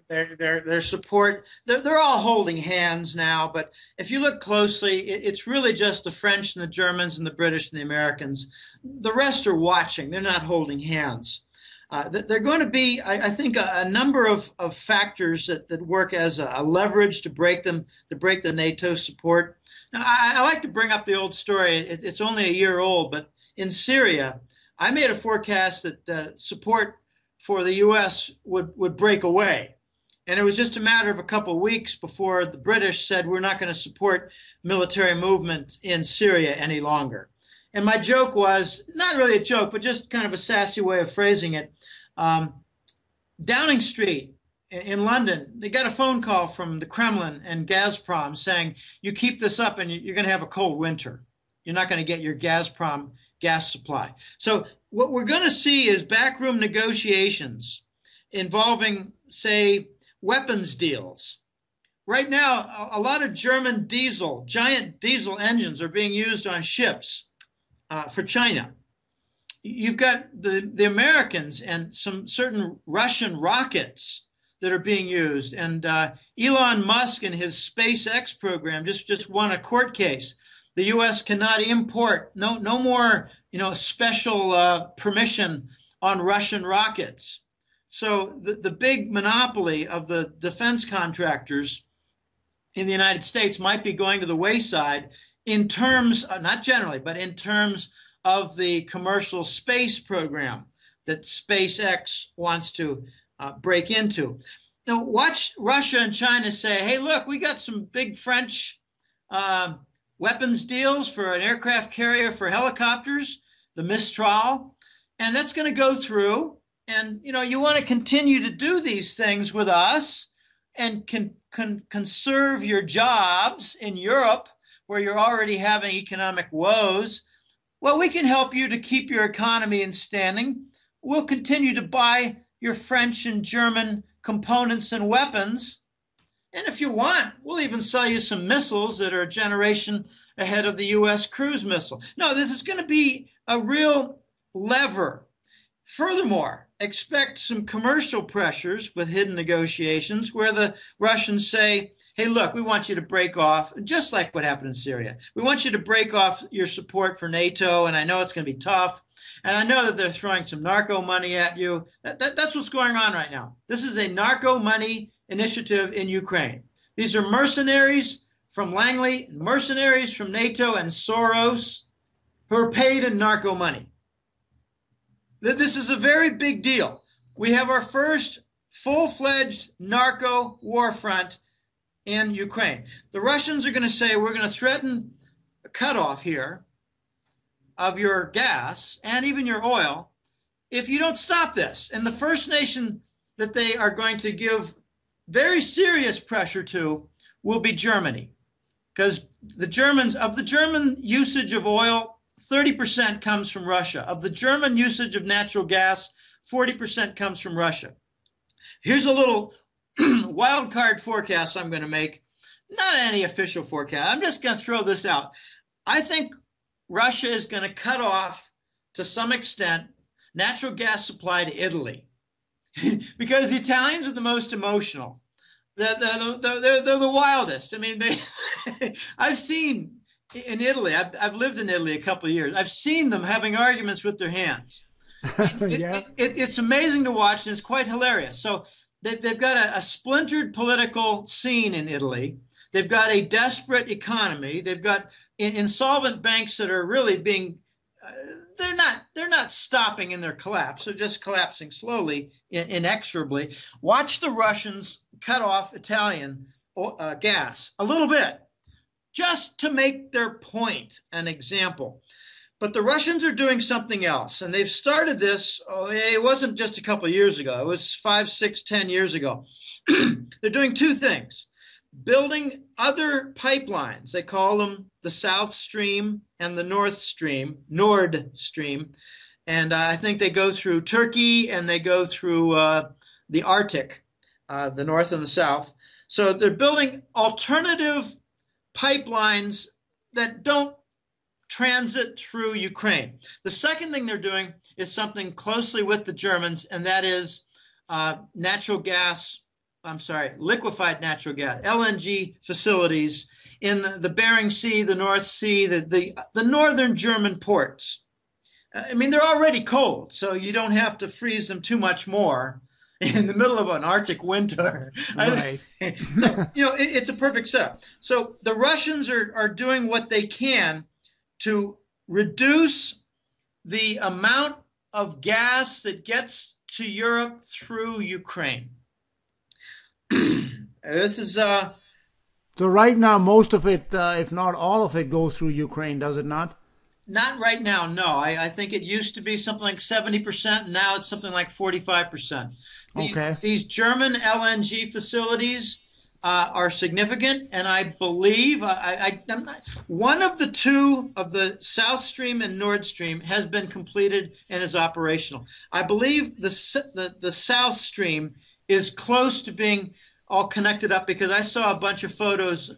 Their support, they're all holding hands now, but if you look closely, it's really just the French and the Germans and the British and the Americans. The rest are watching. They're not holding hands. They're going to be, I think, a number of factors that work as a leverage to break the NATO support. Now, I like to bring up the old story. It's only a year old, but in Syria, I made a forecast that support for the U.S. would break away. And it was just a matter of a couple of weeks before the British said, we're not going to support military movement in Syria any longer. And my joke was, not really a joke, but just kind of a sassy way of phrasing it. Downing Street in London, they got a phone call from the Kremlin and Gazprom saying, you keep this up and you're going to have a cold winter. You're not going to get your Gazprom gas supply. So what we're going to see is backroom negotiations involving, say, weapons deals. Right now, a lot of German giant diesel engines are being used on ships for China. You've got the Americans and some certain Russian rockets that are being used. And Elon Musk and his SpaceX program just won a court case. The U.S. cannot import, no more, special permission on Russian rockets. So the big monopoly of the defense contractors in the United States might be going to the wayside in terms, not generally, but in terms of the commercial space program that SpaceX wants to break into. Now, watch Russia and China say, hey, look, we got some big French weapons deals for an aircraft carrier for helicopters, the Mistral, and that's going to go through. And, you want to continue to do these things with us and conserve your jobs in Europe where you're already having economic woes. Well, we can help you to keep your economy in standing. We'll continue to buy your French and German components and weapons. And if you want, we'll even sell you some missiles that are a generation ahead of the U.S. cruise missile. No, this is going to be a real lever. Furthermore, expect some commercial pressures with hidden negotiations where the Russians say, hey, look, we want you to break off, just like what happened in Syria. We want you to break off your support for NATO, and I know it's going to be tough. And I know that they're throwing some narco money at you. That's what's going on right now. This is a narco money initiative in Ukraine. These are mercenaries from Langley, mercenaries from NATO and Soros who are paid in narco money. This is a very big deal. We have our first full-fledged narco war front in Ukraine. The Russians are going to say, we're going to threaten a cutoff here of your gas and even your oil if you don't stop this. And the first nation that they are going to give very serious pressure to will be Germany, because the German usage of oil, 30% comes from Russia. Of the German usage of natural gas, 40% comes from Russia. Here's a little wild card forecast I'm going to make. Not any official forecast. I'm just going to throw this out. I think Russia is going to cut off, to some extent, natural gas supply to Italy because the Italians are the most emotional. They're the wildest. I mean, I've seen in Italy, I've lived in Italy a couple of years. I've seen them having arguments with their hands. It's amazing to watch, and it's quite hilarious. So they've got a splintered political scene in Italy. They've got a desperate economy. They've got insolvent banks that are really being they're not stopping in their collapse. They're just collapsing slowly, inexorably. Watch the Russians cut off Italian gas a little bit, just to make their point an example. But the Russians are doing something else, and they've started this. Oh, it wasn't just a couple of years ago. It was 5, 6, 10 years ago. They're doing two things: building other pipelines. They call them the South Stream and the North Stream, Nord Stream. And I think they go through Turkey and they go through the Arctic, the North and the South. So they're building alternative pipelines that don't transit through Ukraine. The second thing they're doing is something closely with the Germans, and that is liquefied natural gas, LNG facilities in the Bering Sea, the North Sea, the northern German ports. I mean, they're already cold, so you don't have to freeze them too much more in the middle of an Arctic winter. Right. So, it's a perfect setup. So the Russians are doing what they can to reduce the amount of gas that gets to Europe through Ukraine. This is so right now, most of it, if not all of it, goes through Ukraine, does it not? Not right now, no. I think it used to be something like 70%, and now it's something like 45%. These German LNG facilities are significant, and I believe one of the two of the South Stream and Nord Stream has been completed and is operational. I believe the South Stream is close to being all connected up, because I saw a bunch of photos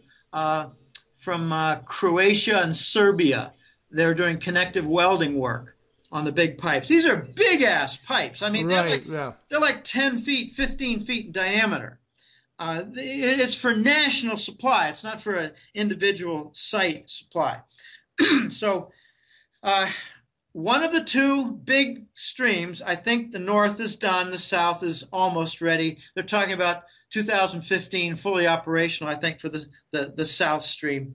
from Croatia and Serbia. They're doing connective welding work on the big pipes. These are big-ass pipes. I mean, they're like 10 feet, 15 feet in diameter. It's for national supply. It's not for an individual site supply. So one of the two big streams, I think the north is done. The south is almost ready. They're talking about 2015 fully operational, I think, for the South Stream.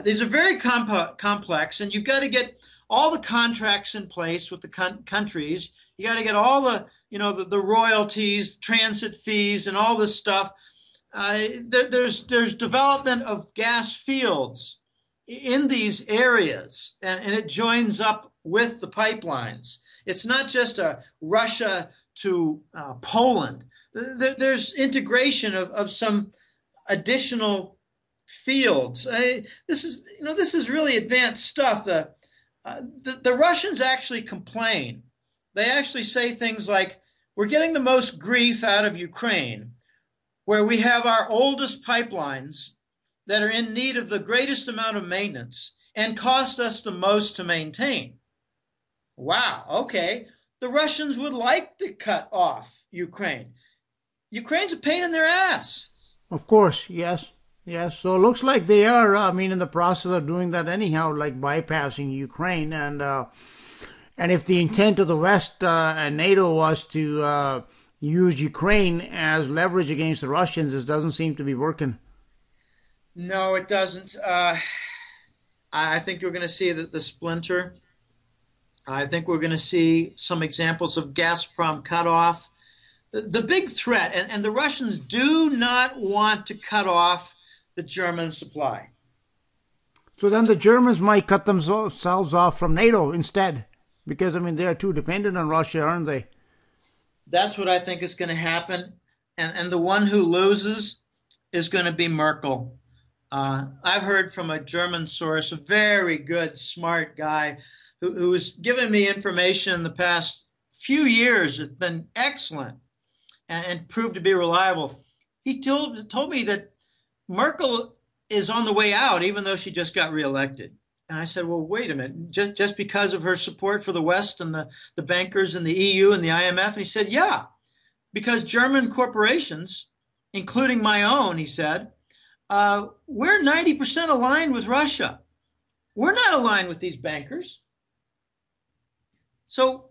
These are very complex, and you've got to get all the contracts in place with the countries. You got to get all the royalties, transit fees, and all this stuff. There's development of gas fields in these areas, and it joins up with the pipelines. It's not just a Russia to Poland. There's integration of some additional fields. This is really advanced stuff. The Russians actually complain. They actually say things like, "We're getting the most grief out of Ukraine, where we have our oldest pipelines that are in need of the greatest amount of maintenance and cost us the most to maintain." Wow, okay. The Russians would like to cut off Ukraine. Ukraine's a pain in their ass. Of course, yes. Yes, so it looks like they are, in the process of doing that anyhow, like bypassing Ukraine. And if the intent of the West and NATO was to use Ukraine as leverage against the Russians, it doesn't seem to be working. No, it doesn't. I think you're going to see the splinter. I think we're going to see some examples of Gazprom cutoff. The big threat, and the Russians do not want to cut off the German supply. So then the Germans might cut themselves off from NATO instead, because, they're too dependent on Russia, aren't they? That's what I think is going to happen. And the one who loses is going to be Merkel. I've heard from a German source, a very good, smart guy, who's given me information in the past few years. It's been excellent and proved to be reliable. He told me that Merkel is on the way out, even though she just got reelected. And I said, well, wait a minute, just because of her support for the West and the bankers and the EU and the IMF? And he said, yeah, because German corporations, including my own, he said, we're 90% aligned with Russia. We're not aligned with these bankers. So,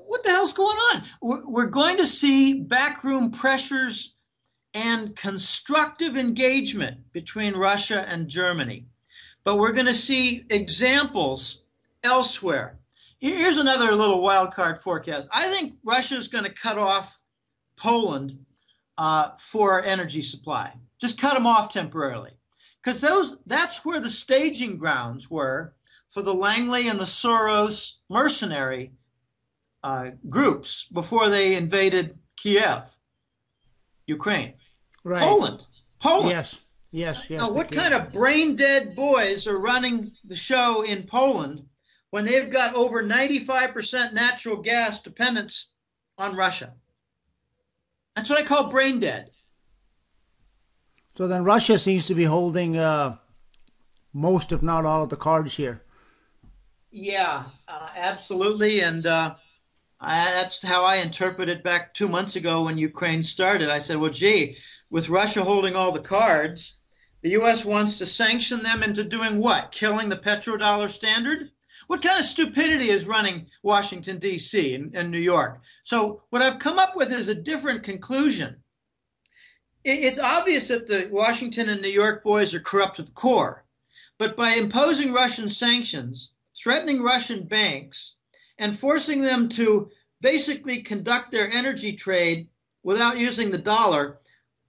what the hell's going on? We're going to see backroom pressures and constructive engagement between Russia and Germany. But we're going to see examples elsewhere. Here's another little wild card forecast. I think Russia is going to cut off Poland for energy supply. Just cut them off temporarily. Because that's where the staging grounds were for the Langley and the Soros mercenary groups before they invaded Kiev, Ukraine. Right. Poland. Yes. Yes. Yes. Now, what kind of brain dead boys are running the show in Poland when they've got over 95% natural gas dependence on Russia? That's what I call brain dead. So then Russia seems to be holding most, if not all, of the cards here. Yeah, absolutely. And that's how I interpreted it back 2 months ago when Ukraine started. I said, well, gee, with Russia holding all the cards, the U.S. wants to sanction them into doing what? Killing the petrodollar standard? What kind of stupidity is running Washington, D.C. and New York? So what I've come up with is a different conclusion. It's obvious that the Washington and New York boys are corrupt to the core. But by imposing Russian sanctions, threatening Russian banks, and forcing them to basically conduct their energy trade without using the dollar,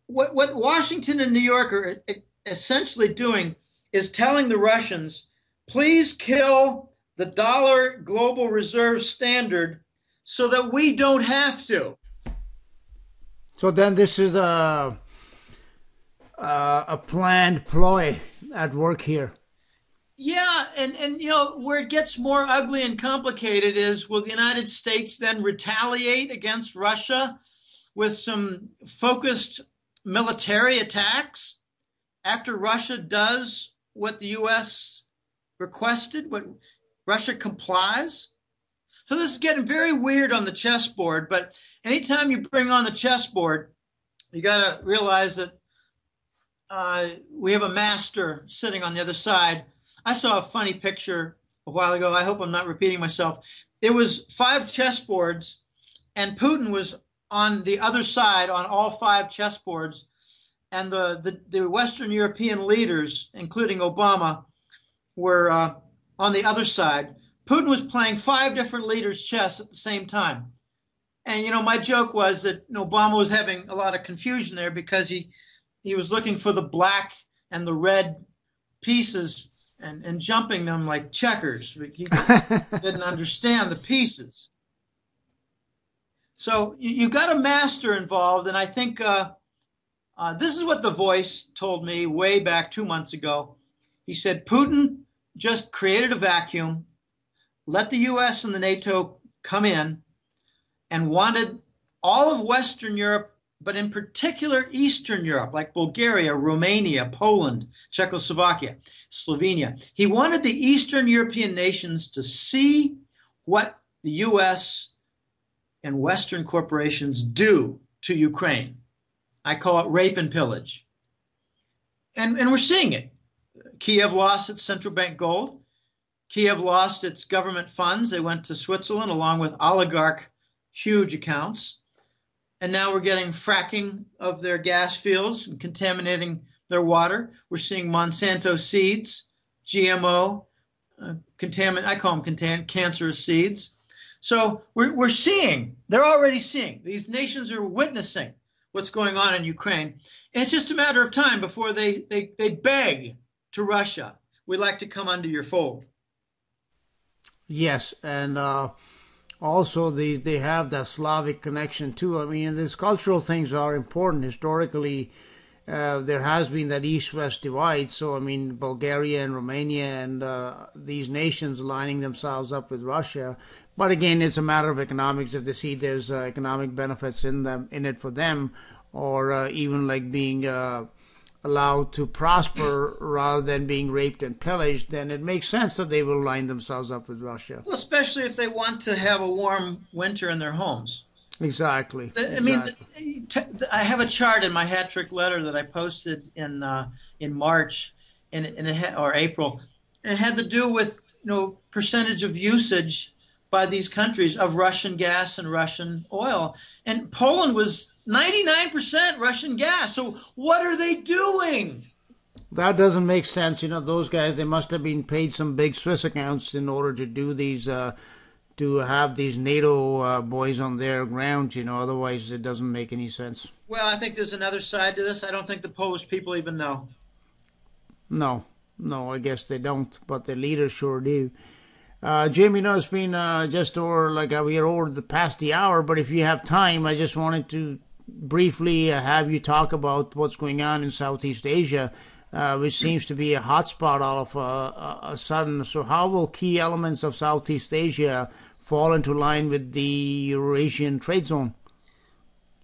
what Washington and New York are essentially doing is telling the Russians, please kill the dollar global reserve standard so that we don't have to. So then this is a planned ploy at work here. Yeah, and you know, where it gets more ugly and complicated is, will the United States then retaliate against Russia with some focused military attacks after Russia does what the U.S. requested, what Russia complies? So this is getting very weird on the chessboard, but anytime you bring on the chessboard, you got to realize that we have a master sitting on the other side. I saw a funny picture a while ago. I hope I'm not repeating myself. There was 5 chessboards, and Putin was on the other side on all 5 chessboards, and the Western European leaders, including Obama, were on the other side. Putin was playing 5 different leaders' chess at the same time. And, you know, my joke was that Obama was having a lot of confusion there because he was looking for the black and the red pieces and jumping them like checkers. He didn't understand the pieces. So you got a master involved, and I think this is what The Voice told me way back 2 months ago. He said Putin just created a vacuum, let the U.S. and the NATO come in, and wanted all of Western Europe, but in particular Eastern Europe, like Bulgaria, Romania, Poland, Czechoslovakia, Slovenia. He wanted the Eastern European nations to see what the U.S. and Western corporations do to Ukraine. I call it rape and pillage. And we're seeing it. Kiev lost its central bank gold. Kiev lost its government funds. They went to Switzerland along with oligarch huge accounts. And now we're getting fracking of their gas fields and contaminating their water. We're seeing Monsanto seeds, GMO, I call them cancerous seeds. So we're seeing, they're already seeing, these nations are witnessing what's going on in Ukraine. And it's just a matter of time before they beg to Russia, we'd like to come under your fold. Yes, and also they have that Slavic connection too. I mean, these cultural things are important. Historically, there has been that East-West divide. So, I mean, Bulgaria and Romania and these nations lining themselves up with Russia. But again, it's a matter of economics. If they see there's economic benefits in it for them, or even like being allowed to prosper rather than being raped and pillaged, then it makes sense that they will line themselves up with Russia. Well, especially if they want to have a warm winter in their homes. Exactly. I mean, I have a chart in my hat trick letter that I posted in March, or April. It had to do with percentage of usage by these countries of Russian gas and Russian oil, and Poland was 99% Russian gas. So what are they doing? That doesn't make sense. Those guys, they must have been paid some big Swiss accounts in order to do these, to have these NATO boys on their ground. Otherwise it doesn't make any sense. Well, I think there's another side to this. I don't think the Polish people even know. No, No, I guess they don't, but the leaders sure do. Jim, it's been just over, like we are over past the hour, but if you have time, I just wanted to briefly have you talk about what's going on in Southeast Asia, which seems to be a hotspot all of a sudden. So how will key elements of Southeast Asia fall into line with the Eurasian trade zone?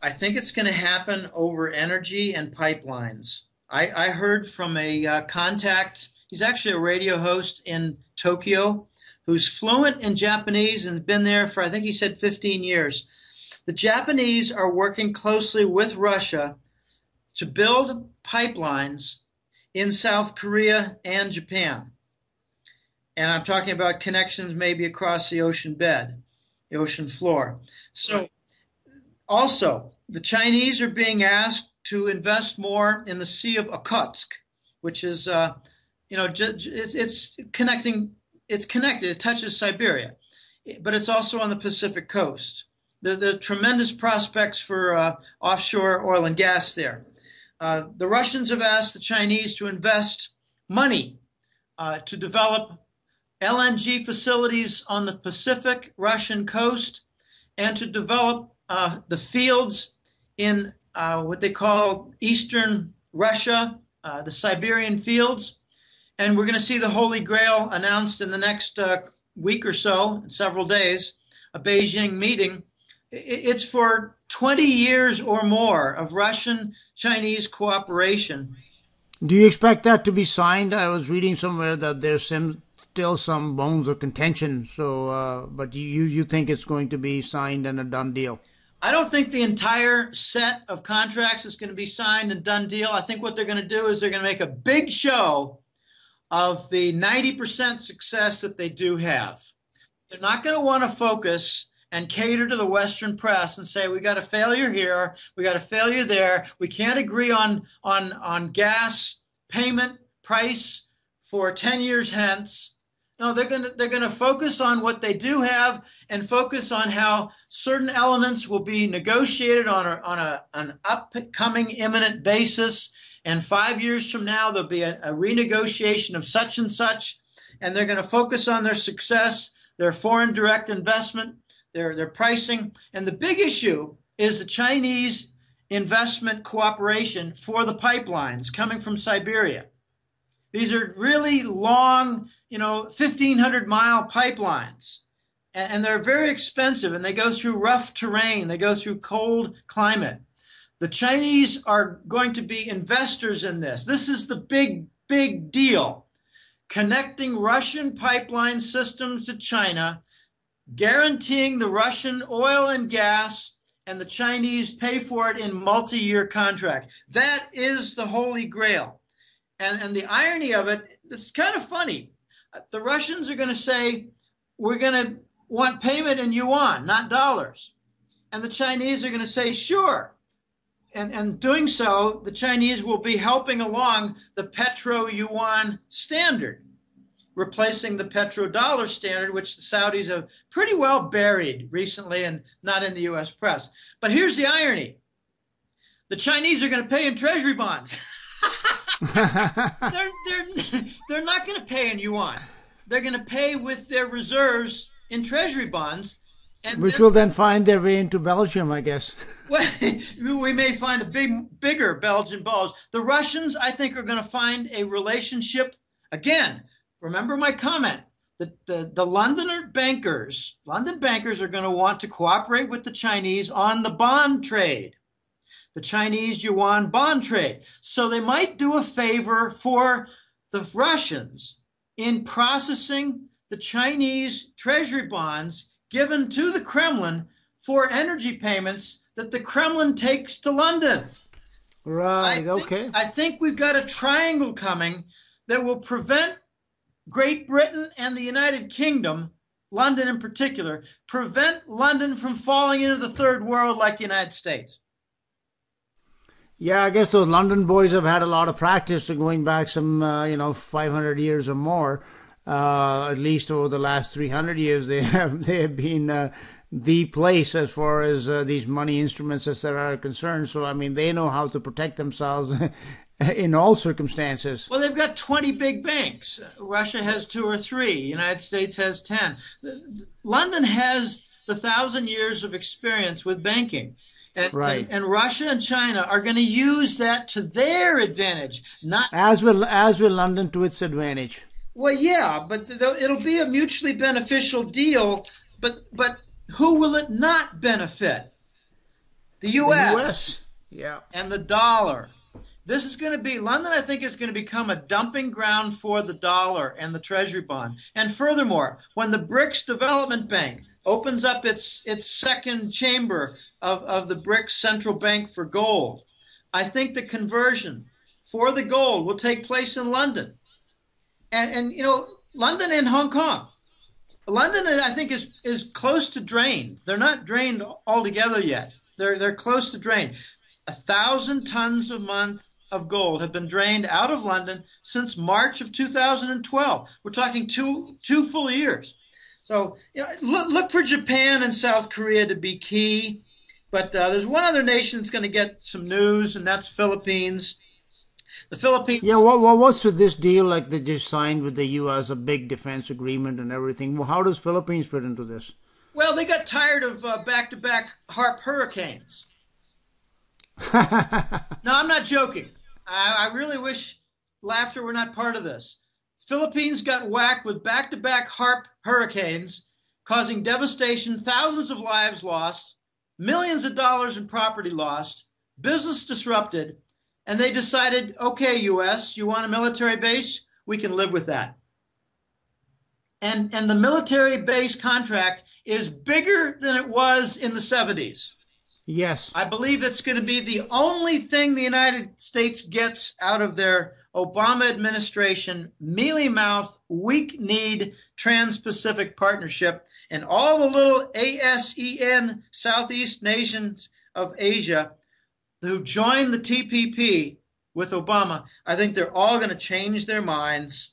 I think it's going to happen over energy and pipelines. I heard from a contact, he's actually a radio host in Tokyo, who's fluent in Japanese and been there for, I think he said 15 years. The Japanese are working closely with Russia to build pipelines in South Korea and Japan. And I'm talking about connections maybe across the ocean bed, the ocean floor. So also, the Chinese are being asked to invest more in the Sea of Okhotsk, which is, it's connecting. It's connected. It touches Siberia, but it's also on the Pacific coast. There are tremendous prospects for offshore oil and gas there. The Russians have asked the Chinese to invest money to develop LNG facilities on the Pacific Russian coast and to develop the fields in what they call Eastern Russia, the Siberian fields. And we're going to see the Holy Grail announced in the next week or so, several days, a Beijing meeting. It's for 20 years or more of Russian-Chinese cooperation. Do you expect that to be signed? I was reading somewhere that there's still some bones of contention. So, but you think it's going to be signed and a done deal? I don't think the entire set of contracts is going to be signed and done deal. I think what they're going to do is they're going to make a big show of the 90% success that they do have. They're not going to want to focus and cater to the Western press and say, we got a failure here, we got a failure there, we can't agree on gas payment price for 10 years hence. No, they're going to focus on what they do have and focus on how certain elements will be negotiated on an upcoming imminent basis. And 5 years from now, there'll be a renegotiation of such and such, and they're going to focus on their success, their foreign direct investment, their pricing. And the big issue is the Chinese investment cooperation for the pipelines coming from Siberia. These are really long, 1,500-mile pipelines, and they're very expensive, and they go through rough terrain. They go through cold climate. The Chinese are going to be investors in this. This is the big, big deal. Connecting Russian pipeline systems to China, guaranteeing the Russian oil and gas, and the Chinese pay for it in multi-year contract. That is the Holy Grail. And the irony of it, it's kind of funny. The Russians are going to say, we're going to want payment in yuan, not dollars. And the Chinese are going to say, sure. And doing so, the Chinese will be helping along the petro-yuan standard, replacing the petrodollar standard, which the Saudis have pretty well buried recently and not in the U.S. press. But here's the irony. The Chinese are going to pay in treasury bonds. They're not going to pay in yuan. They're going to pay with their reserves in treasury bonds. And which will then find their way into Belgium, I guess. Well, we may find a bigger Belgian bulge. The Russians, I think, are going to find a relationship. Again, remember my comment. The London bankers are going to want to cooperate with the Chinese on the bond trade, the Chinese yuan bond trade. So they might do a favor for the Russians in processing the Chinese treasury bonds given to the Kremlin for energy payments that the Kremlin takes to London. Right, okay. I think we've got a triangle coming that will prevent Great Britain and the United Kingdom, London in particular, prevent London from falling into the third world like the United States. Yeah, I guess those London boys have had a lot of practice going back some, 500 years or more. At least over the last 300 years, they have been the place as far as these money instruments, etc., are concerned. So, I mean, they know how to protect themselves in all circumstances. Well, they've got 20 big banks. Russia has 2 or 3. United States has 10. London has the 1,000 years of experience with banking. Right. And Russia and China are going to use that to their advantage. Not As will London to its advantage. Well, yeah, but it'll be a mutually beneficial deal. But who will it not benefit? The U.S. The U.S. Yeah. And the dollar. This is going to be, London, I think, is going to become a dumping ground for the dollar and the treasury bond. And furthermore, when the BRICS Development Bank opens up its second chamber of the BRICS Central Bank for gold, I think the conversion for the gold will take place in London. And you know, London and Hong Kong. London, I think, is close to drained. They're not drained altogether yet. They're close to drained. 1,000 tons a month of gold have been drained out of London since March of 2012. We're talking two full years. So you know, look for Japan and South Korea to be key. But there's one other nation that's going to get some news, and that's Philippines. The Philippines. Yeah, what's with this deal like they just signed with the U.S., a big defense agreement and everything? Well, how does Philippines fit into this? Well, they got tired of back-to-back HARP hurricanes. No, I'm not joking. I really wish laughter were not part of this. Philippines got whacked with back-to-back HARP hurricanes, causing devastation, thousands of lives lost, millions of dollars in property lost, business disrupted, and they decided, okay, U.S., you want a military base? We can live with that. And the military base contract is bigger than it was in the 70s. Yes. I believe it's going to be the only thing the United States gets out of their Obama administration, mealy-mouthed, weak-kneed Trans-Pacific Partnership, and all the little ASEAN, Southeast nations of Asia, who joined the TPP with Obama. I think they're all going to change their minds.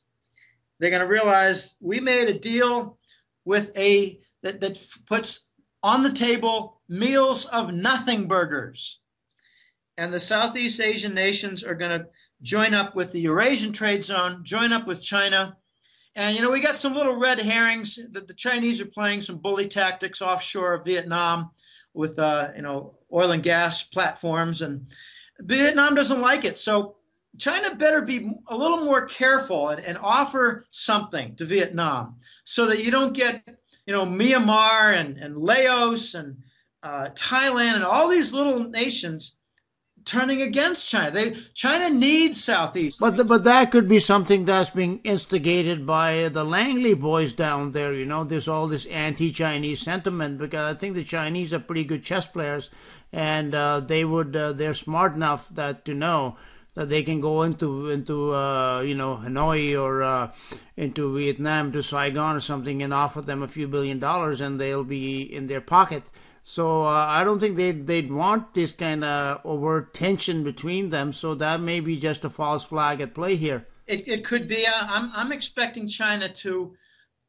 They're going to realize we made a deal with that puts on the table meals of nothing burgers. And the Southeast Asian nations are going to join up with the Eurasian trade zone, join up with China. And, you know, we got some little red herrings that the Chinese are playing some bully tactics offshore of Vietnam with, you know, oil and gas platforms. And Vietnam doesn't like it. So China better be a little more careful and offer something to Vietnam so that you don't get, you know, Myanmar and Laos and Thailand and all these little nations turning against China. China needs Southeast. But that could be something that's being instigated by the Langley boys down there. You know, there's all this anti-Chinese sentiment because I think the Chinese are pretty good chess players, and they're smart enough that to know that they can go into you know, Hanoi or into Vietnam, to Saigon or something, and offer them a few $1 billion, and they'll be in their pocket. So I don't think they'd want this kind of overt tension between them. So that may be just a false flag at play here. It could be. I'm expecting China to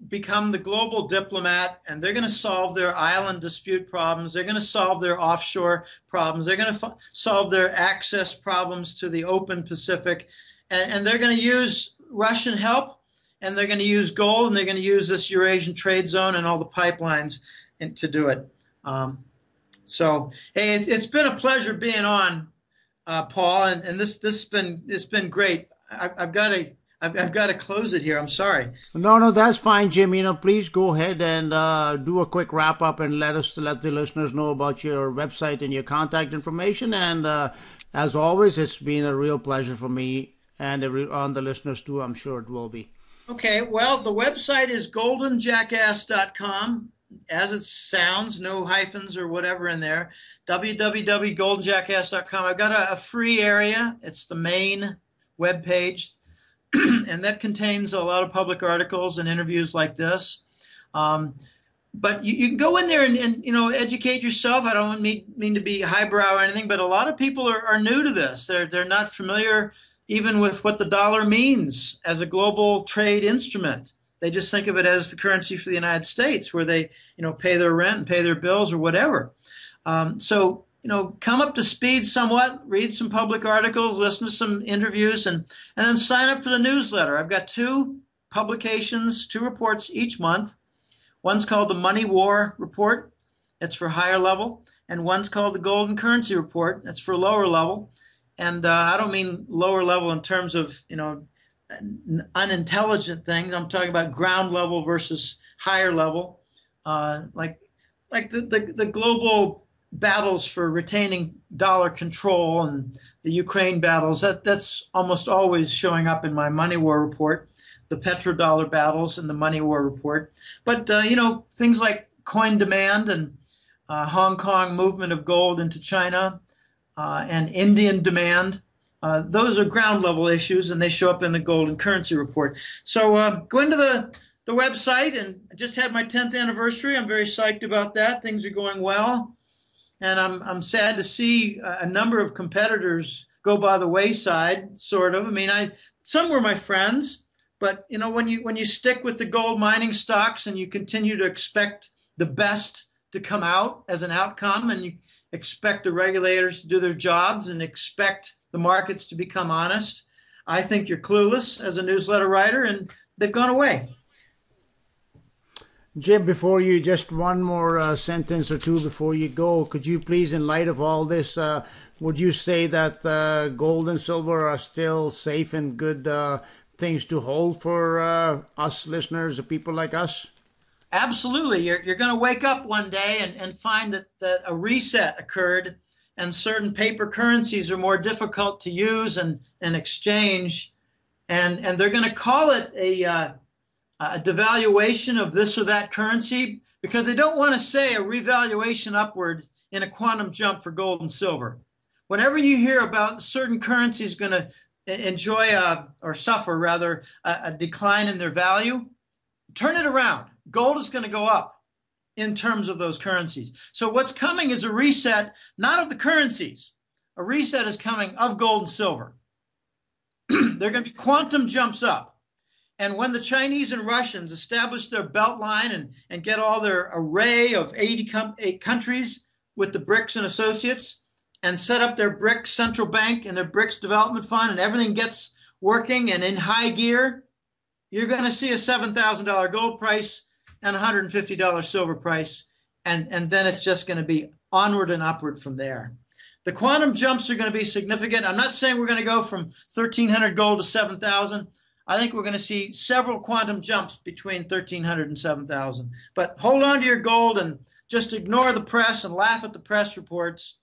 become the global diplomat, and they're going to solve their island dispute problems. They're going to solve their offshore problems. They're going to solve their access problems to the open Pacific, and they're going to use Russian help, and they're going to use gold, and they're going to use this Eurasian trade zone and all the pipelines to do it. So hey, it's been a pleasure being on, Paul, and it's been great. I've got to close it here. I'm sorry. No, that's fine, Jim. You know, please go ahead and do a quick wrap up and let the listeners know about your website and your contact information. And as always, it's been a real pleasure for me and on the listeners too. I'm sure it will be. Okay. Well, the website is goldenjackass.com. As it sounds, no hyphens or whatever in there. www.goldenjackass.com. I've got a free area. It's the main web page, and that contains a lot of public articles and interviews like this. But you can go in there and you know, educate yourself. I don't mean to be highbrow or anything, but a lot of people are new to this. They're not familiar even with what the dollar means as a global trade instrument. They just think of it as the currency for the United States, where they, you know, pay their rent and pay their bills or whatever. So come up to speed somewhat, read some public articles, listen to some interviews, and then sign up for the newsletter. I've got 2 publications, 2 reports each month. One's called the Money War Report. It's for higher level. And one's called the Golden Currency Report. That's for lower level. And I don't mean lower level in terms of, unintelligent things. I'm talking about ground level versus higher level, like the global battles for retaining dollar control and the Ukraine battles. That's almost always showing up in my Money War Report, the petrodollar battles and the Money War Report. But things like coin demand and Hong Kong movement of gold into China and Indian demand. Those are ground level issues, and they show up in the Golden Currency Report. So go into the website, and I just had my 10th anniversary. I'm very psyched about that. Things are going well, and I'm sad to see a number of competitors go by the wayside. Sort of. I mean, some were my friends, but when you stick with the gold mining stocks and you continue to expect the best to come out as an outcome, and you expect the regulators to do their jobs and expect the markets to become honest, I think you're clueless as a newsletter writer, and they've gone away. Jim, before you, just one more sentence or two before you go, could you please, in light of all this, would you say that gold and silver are still safe and good things to hold for us listeners, or people like us? Absolutely. You're going to wake up one day and find that a reset occurred, and certain paper currencies are more difficult to use and exchange, and they're going to call it a devaluation of this or that currency, because they don't want to say a revaluation upward in a quantum jump for gold and silver. Whenever you hear about certain currencies going to enjoy or suffer rather a decline in their value, turn it around. Gold is going to go up in terms of those currencies. So what's coming is a reset, not of the currencies. A reset is coming of gold and silver. They're going to be quantum jumps up. And when the Chinese and Russians establish their belt line and get all their array of 88 countries with the BRICS and associates and set up their BRICS central bank and their BRICS development fund, and everything gets working and in high gear, you're going to see a $7,000 gold price and $150 silver price, and then it's just going to be onward and upward from there. The quantum jumps are going to be significant. I'm not saying we're going to go from 1,300 gold to 7,000. I think we're going to see several quantum jumps between 1,300 and 7,000. But hold on to your gold and just ignore the press and laugh at the press reports,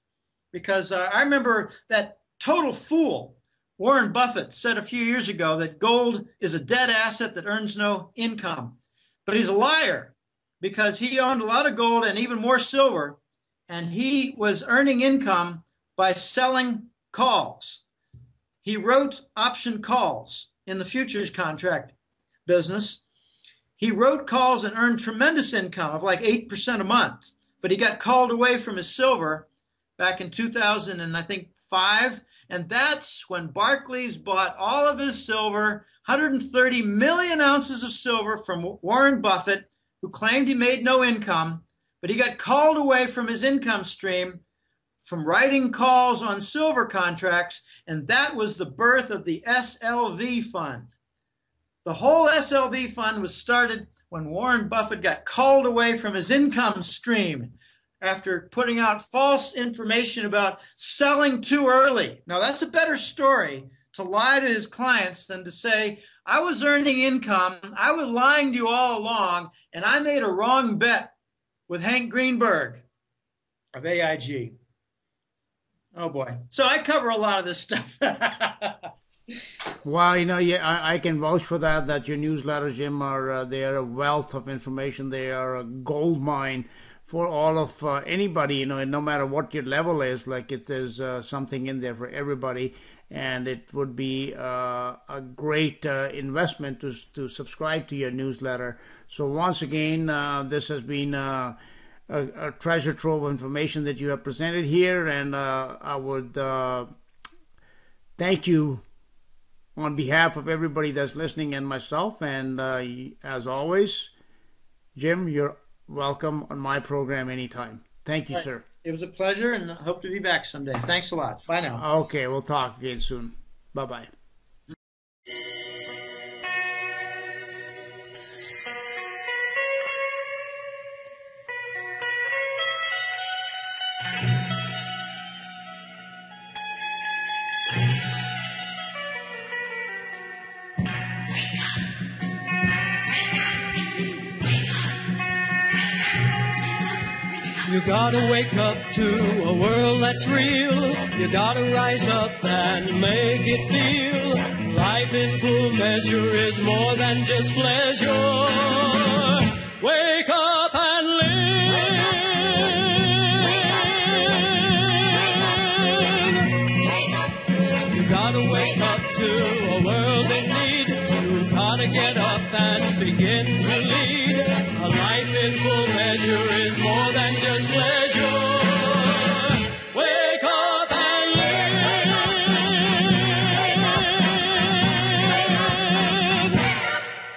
because I remember that total fool Warren Buffett said a few years ago that gold is a dead asset that earns no income. But he's a liar, because he owned a lot of gold and even more silver, and he was earning income by selling calls. He wrote option calls in the futures contract business. He wrote calls and earned tremendous income of like 8% a month, but he got called away from his silver back in 2005, and that's when Barclays bought all of his silver, 130 million ounces of silver from Warren Buffett, who claimed he made no income, but he got called away from his income stream from writing calls on silver contracts, and that was the birth of the SLV fund. The whole SLV fund was started when Warren Buffett got called away from his income stream after putting out false information about selling too early. Now, that's a better story to lie to his clients than to say, I was earning income, I was lying to you all along, and I made a wrong bet with Hank Greenberg of AIG. Oh, boy. So I cover a lot of this stuff. Well, I can vouch for that your newsletters, Jim, they're a wealth of information. They are a gold mine for all of anybody, and no matter what your level is, like there's something in there for everybody. And it would be a great investment to subscribe to your newsletter. So once again, this has been a treasure trove of information that you have presented here, and I would thank you on behalf of everybody that's listening and myself. And as always, Jim, you're welcome on my program anytime. Thank you, sir. It was a pleasure, and I hope to be back someday. Thanks a lot. Bye now. Okay, we'll talk again soon. Bye-bye. You gotta wake up to a world that's real. You gotta rise up and make it feel. Life in full measure is more than just pleasure. Wake up and live. You gotta wake up to a world in need. You gotta get up and begin to lead. A life in full measure is more than just pleasure. Wake up and live.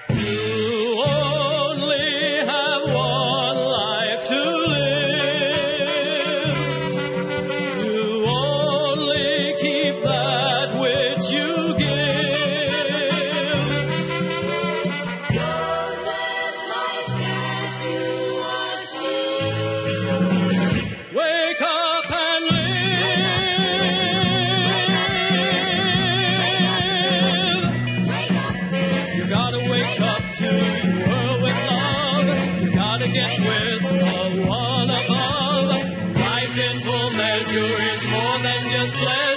You only have one life to live. You only keep that which you give. Wake up and live. You gotta wake up to your world with love. You gotta get with the one above. Life in full measure is more than just pleasure.